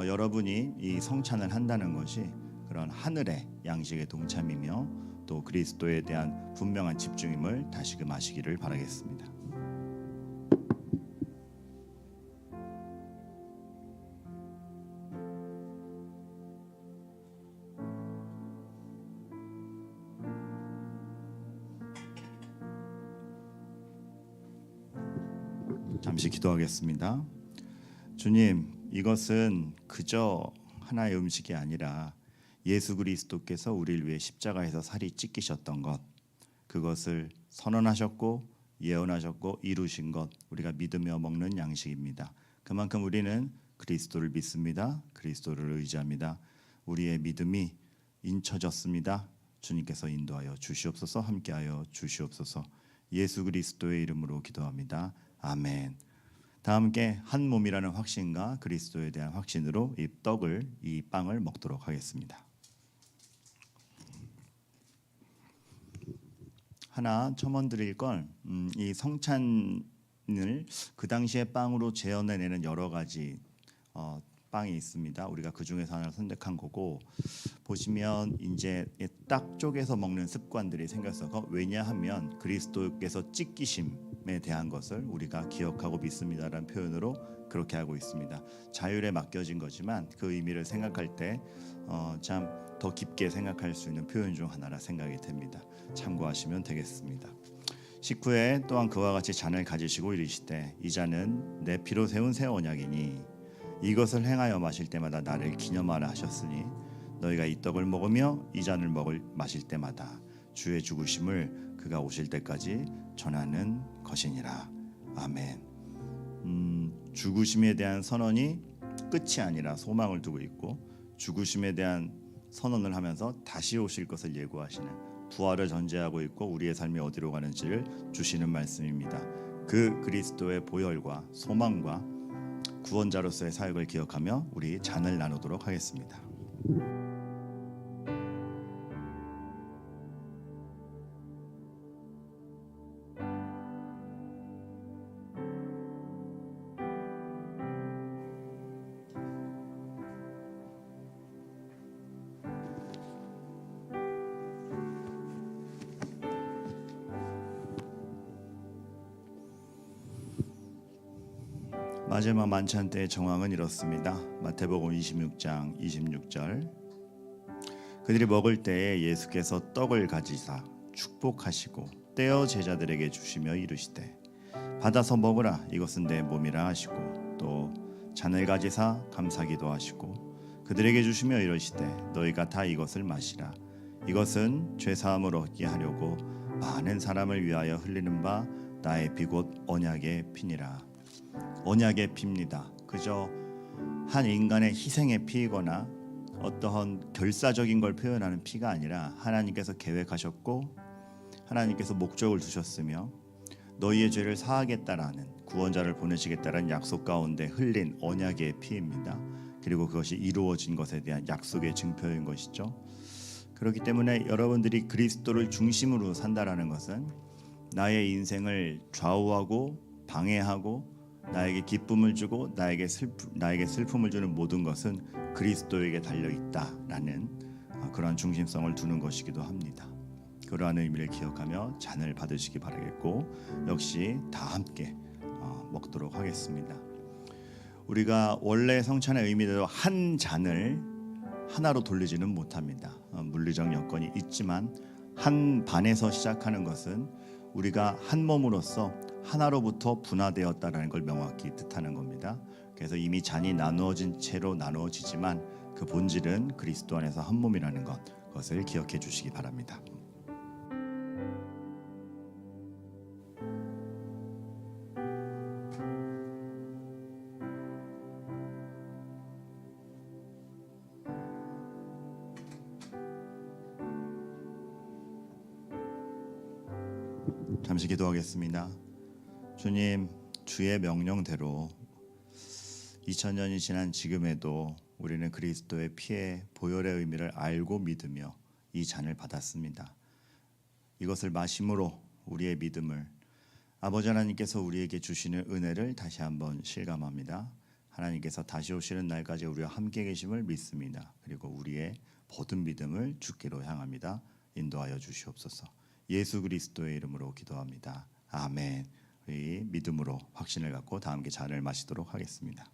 여러분이 이 성찬을 한다는 것이 그런 하늘의 양식의 동참이며 또 그리스도에 대한 분명한 집중임을 다시금 아시기를 바라겠습니다. 잠시 기도하겠습니다. 주님, 이것은 그저 하나의 음식이 아니라 예수 그리스도께서 우리를 위해 십자가에서 살이 찢기셨던 것, 그것을 선언하셨고 예언하셨고 이루신 것, 우리가 믿으며 먹는 양식입니다. 그만큼 우리는 그리스도를 믿습니다. 그리스도를 의지합니다. 우리의 믿음이 인쳐졌습니다. 주님께서 인도하여 주시옵소서. 함께하여 주시옵소서. 예수 그리스도의 이름으로 기도합니다. 아멘. 다 함께 한 몸이라는 확신과 그리스도에 대한 확신으로 이 빵을 먹도록 하겠습니다. 하나 첨언 드릴 건 이 성찬을 그 당시에 빵으로 재현해내는 여러 가지 빵이 있습니다. 우리가 그 중에서 하나를 선택한 거고, 보시면 이제 딱 쪼개서 먹는 습관들이 생겼어. 왜냐하면 그리스도께서 찢기심에 대한 것을 우리가 기억하고 믿습니다라는 표현으로 그렇게 하고 있습니다. 자율에 맡겨진 거지만 그 의미를 생각할 때 참 더 깊게 생각할 수 있는 표현 중 하나라 생각이 됩니다. 참고하시면 되겠습니다. 식후에 또한 그와 같이 잔을 가지시고 이르시되 이 잔은 내 피로 세운 새 언약이니 이것을 행하여 마실 때마다 나를 기념하라 하셨으니 너희가 이 떡을 먹으며 이 잔을 마실 때마다 주의 죽으심을 그가 오실 때까지 전하는 것이니라. 아멘. 죽으심에 대한 선언이 끝이 아니라 소망을 두고 있고, 죽으심에 대한 선언을 하면서 다시 오실 것을 예고하시는 부활을 전제하고 있고 우리의 삶이 어디로 가는지를 주시는 말씀입니다. 그 그리스도의 보혈과 소망과 구원자로서의 사역을 기억하며 우리 잔을 나누도록 하겠습니다. 마지막 만찬 때의 정황은 이렇습니다. 마태복음 26장 26절. 그들이 먹을 때에 예수께서 떡을 가지사 축복하시고 떼어 제자들에게 주시며 이르시되 받아서 먹으라, 이것은 내 몸이라 하시고, 또 잔을 가지사 감사기도 하시고 그들에게 주시며 이르시되 너희가 다 이것을 마시라, 이것은 죄 사함을 얻게 하려고 많은 사람을 위하여 흘리는 바 나의 피 곧 언약의 피니라. 언약의 피입니다. 그저 한 인간의 희생의 피이거나 어떠한 결사적인 걸 표현하는 피가 아니라 하나님께서 계획하셨고 하나님께서 목적을 두셨으며 너희의 죄를 사하겠다라는, 구원자를 보내시겠다라는 약속 가운데 흘린 언약의 피입니다. 그리고 그것이 이루어진 것에 대한 약속의 증표인 것이죠. 그렇기 때문에 여러분들이 그리스도를 중심으로 산다라는 것은 나의 인생을 좌우하고 방해하고 나에게 기쁨을 주고 나에게 슬픔을 주는 모든 것은 그리스도에게 달려 있다라는 그러한 중심성을 두는 것이기도 합니다. 그러한 의미를 기억하며 잔을 받으시기 바라겠고, 역시 다 함께 먹도록 하겠습니다. 우리가 원래 성찬의 의미대로 한 잔을 하나로 돌리지는 못합니다. 물리적 여건이 있지만 한 반에서 시작하는 것은 우리가 한 몸으로서 하나로부터 분화되었다라는 걸 명확히 뜻하는 겁니다. 그래서 이미 잔이 나누어진 채로 나누어지지만 그 본질은 그리스도 안에서 한 몸이라는 것을 기억해 주시기 바랍니다. 잠시 기도하겠습니다. 주님, 주의 명령대로 2000년이 지난 지금에도 우리는 그리스도의 피의 보혈의 의미를 알고 믿으며 이 잔을 받았습니다. 이것을 마심으로 우리의 믿음을, 아버지 하나님께서 우리에게 주시는 은혜를 다시 한번 실감합니다. 하나님께서 다시 오시는 날까지 우리와 함께 계심을 믿습니다. 그리고 우리의 모든 믿음을 주께로 향합니다. 인도하여 주시옵소서. 예수 그리스도의 이름으로 기도합니다. 아멘. 우리 믿음으로 확신을 갖고 다 함께 잔을 마시도록 하겠습니다.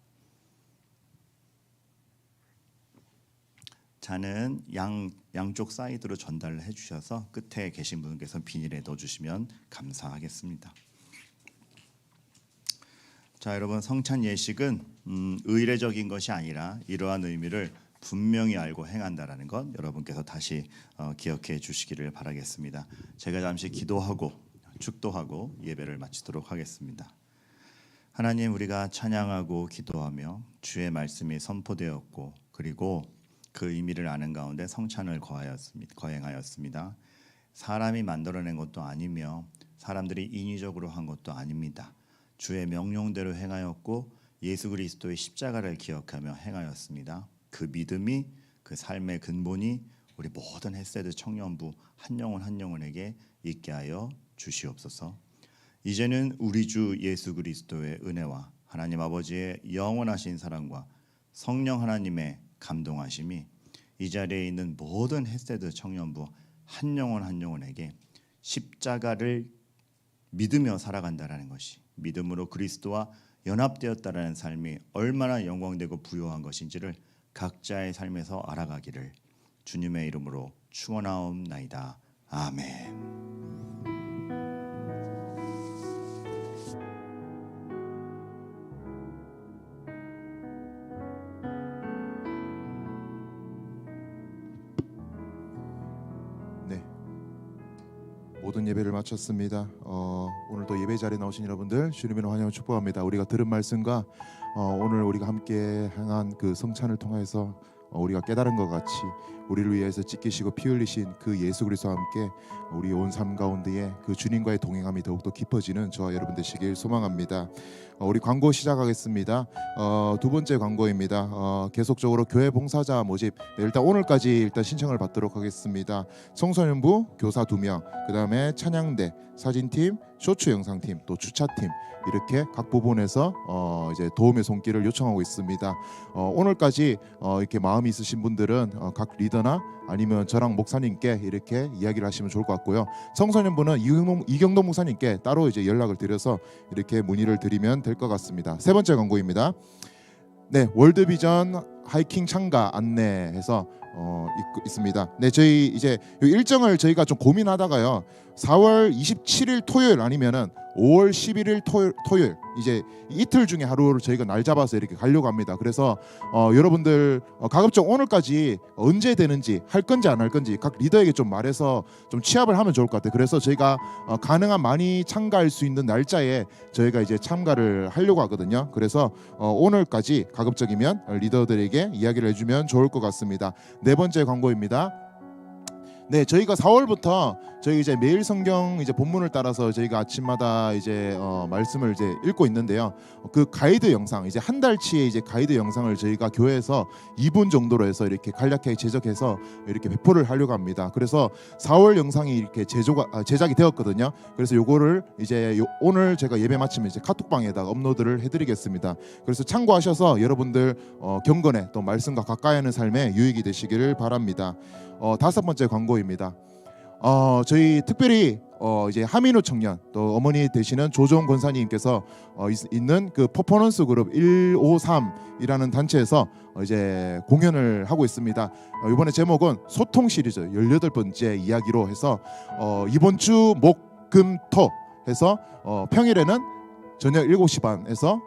잔은 양쪽 사이드로 전달을 해주셔서 끝에 계신 분께서 비닐에 넣어주시면 감사하겠습니다. 자, 여러분, 성찬 예식은 의례적인 것이 아니라 이러한 의미를 분명히 알고 행한다라는 것 여러분께서 다시 기억해 주시기를 바라겠습니다. 제가 잠시 기도하고 축도하고 예배를 마치도록 하겠습니다. 하나님, 우리가 찬양하고 기도하며 주의 말씀이 선포되었고 그리고 그 의미를 아는 가운데 성찬을 거행하였습니다. 사람이 만들어낸 것도 아니며 사람들이 인위적으로 한 것도 아닙니다. 주의 명령대로 행하였고 예수 그리스도의 십자가를 기억하며 행하였습니다. 그 믿음이, 그 삶의 근본이 우리 모든 헷세드 청년부 한 영혼 한 영혼에게 있게 하여 주시옵소서. 이제는 우리 주 예수 그리스도의 은혜와 하나님 아버지의 영원하신 사랑과 성령 하나님의 감동하심이 이 자리에 있는 모든 헷세드 청년부 한 영혼 한 영혼에게 십자가를 믿으며 살아간다라는 것이, 믿음으로 그리스도와 연합되었다라는 삶이 얼마나 영광되고 부요한 것인지를 각자의 삶에서 알아가기를 주님의 이름으로 축원하옵나이다. 아멘. 네, 모든 예배를 마쳤습니다. 오늘도 예배 자리에 나오신 여러분들 주님의 환영을 축복합니다. 우리가 들은 말씀과 오늘 우리가 함께 행한 그 성찬을 통해서 우리가 깨달은 것 같이 우리를 위해서 찢기시고 피 흘리신 그 예수 그리스도와 함께 우리 온 삶 가운데에 그 주님과의 동행함이 더욱더 깊어지는 저와 여러분 되시길 소망합니다. 우리 광고 시작하겠습니다. 두 번째 광고입니다. 계속적으로 교회 봉사자 모집, 일단 오늘까지 일단 신청을 받도록 하겠습니다. 청소년부 교사 2명, 그 다음에 찬양대, 사진팀, 쇼츠 영상팀, 또 주차팀, 이렇게 각 부분에서 이제 도움의 손길을 요청하고 있습니다. 오늘까지 이렇게 마음이 있으신 분들은 각 리더나 아니면 저랑 목사님께 이렇게 이야기를 하시면 좋을 것 같고요. 청소년부는 이경동 목사님께 따로 이제 연락을 드려서 이렇게 문의를 드리면 될 것 같습니다. 세 번째 광고입니다. 네, 월드비전 하이킹 참가 안내해서 있습니다. 네, 저희 이제 일정을 저희가 좀 고민하다가요. 4월 27일 토요일 아니면은 5월 11일 토요일 이제 이틀 중에 하루를 저희가 날 잡아서 이렇게 가려고 합니다. 그래서 여러분들 가급적 오늘까지 언제 되는지 할 건지 안 할 건지 각 리더에게 좀 말해서 좀 취합을 하면 좋을 것 같아요. 그래서 저희가 가능한 많이 참가할 수 있는 날짜에 저희가 이제 참가를 하려고 하거든요. 그래서 오늘까지 가급적이면 리더들에게 이야기를 해주면 좋을 것 같습니다. 네 번째 광고입니다. 네, 저희가 4월부터 저희 이제 매일 성경 이제 본문을 따라서 저희가 아침마다 이제 말씀을 이제 읽고 있는데요. 그 가이드 영상 이제 한 달치의 이제 가이드 영상을 저희가 교회에서 2분 정도로 해서 이렇게 간략하게 제작해서 이렇게 배포를 하려고 합니다. 그래서 4월 영상이 이렇게 제작이 되었거든요. 그래서 요거를 이제 오늘 제가 예배 마치면 이제 카톡방에다가 업로드를 해드리겠습니다. 그래서 참고하셔서 여러분들 경건에 또 말씀과 가까이 하는 삶에 유익이 되시기를 바랍니다. 다섯 번째 광고입니다. 저희 특별히 이제 하민우 청년 또 어머니 되시는 조정 권사님께서 있는 그 퍼포먼스 그룹 153이라는 단체에서 이제 공연을 하고 있습니다. 이번에 제목은 소통 시리즈 18번째 이야기로 해서 이번 주 목, 금, 토 해서 평일에는 저녁 7시 반에서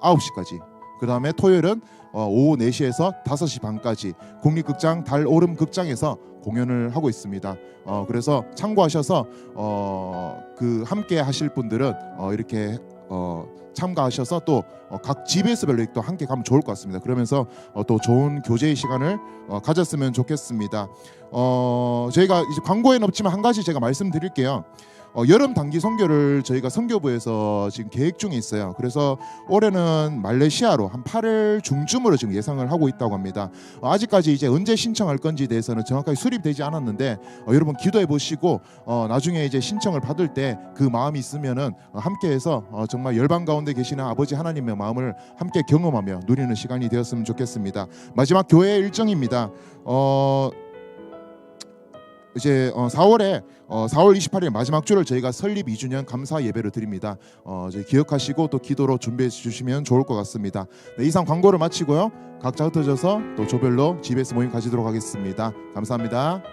9시까지, 그 다음에 토요일은 오후 4시에서 5시 반까지 국립극장 달오름 극장에서 공연을 하고 있습니다. 그래서 참고하셔서 그 함께 하실 분들은 이렇게 참가하셔서 또 각 GBS별로 또 함께 가면 좋을 것 같습니다. 그러면서 또 좋은 교제의 시간을 가졌으면 좋겠습니다. 저희가 이제 광고에는 없지만 한 가지 제가 말씀드릴게요. 여름 단기 선교를 저희가 선교부에서 지금 계획 중에 있어요. 그래서 올해는 말레이시아로 한 8월 중쯤으로 지금 예상을 하고 있다고 합니다. 아직까지 이제 언제 신청할 건지에 대해서는 정확하게 수립되지 않았는데 여러분 기도해 보시고 나중에 이제 신청을 받을 때 그 마음이 있으면은 함께해서 정말 열방 가운데 계시는 아버지 하나님의 마음을 함께 경험하며 누리는 시간이 되었으면 좋겠습니다. 마지막 교회 일정입니다. 이제 4월 28일 마지막 주를 저희가 설립 2주년 감사 예배를 드립니다. 저희 기억하시고 또 기도로 준비해 주시면 좋을 것 같습니다. 네, 이상 광고를 마치고요. 각자 흩어져서 또 조별로 GBS 모임 가지도록 하겠습니다. 감사합니다.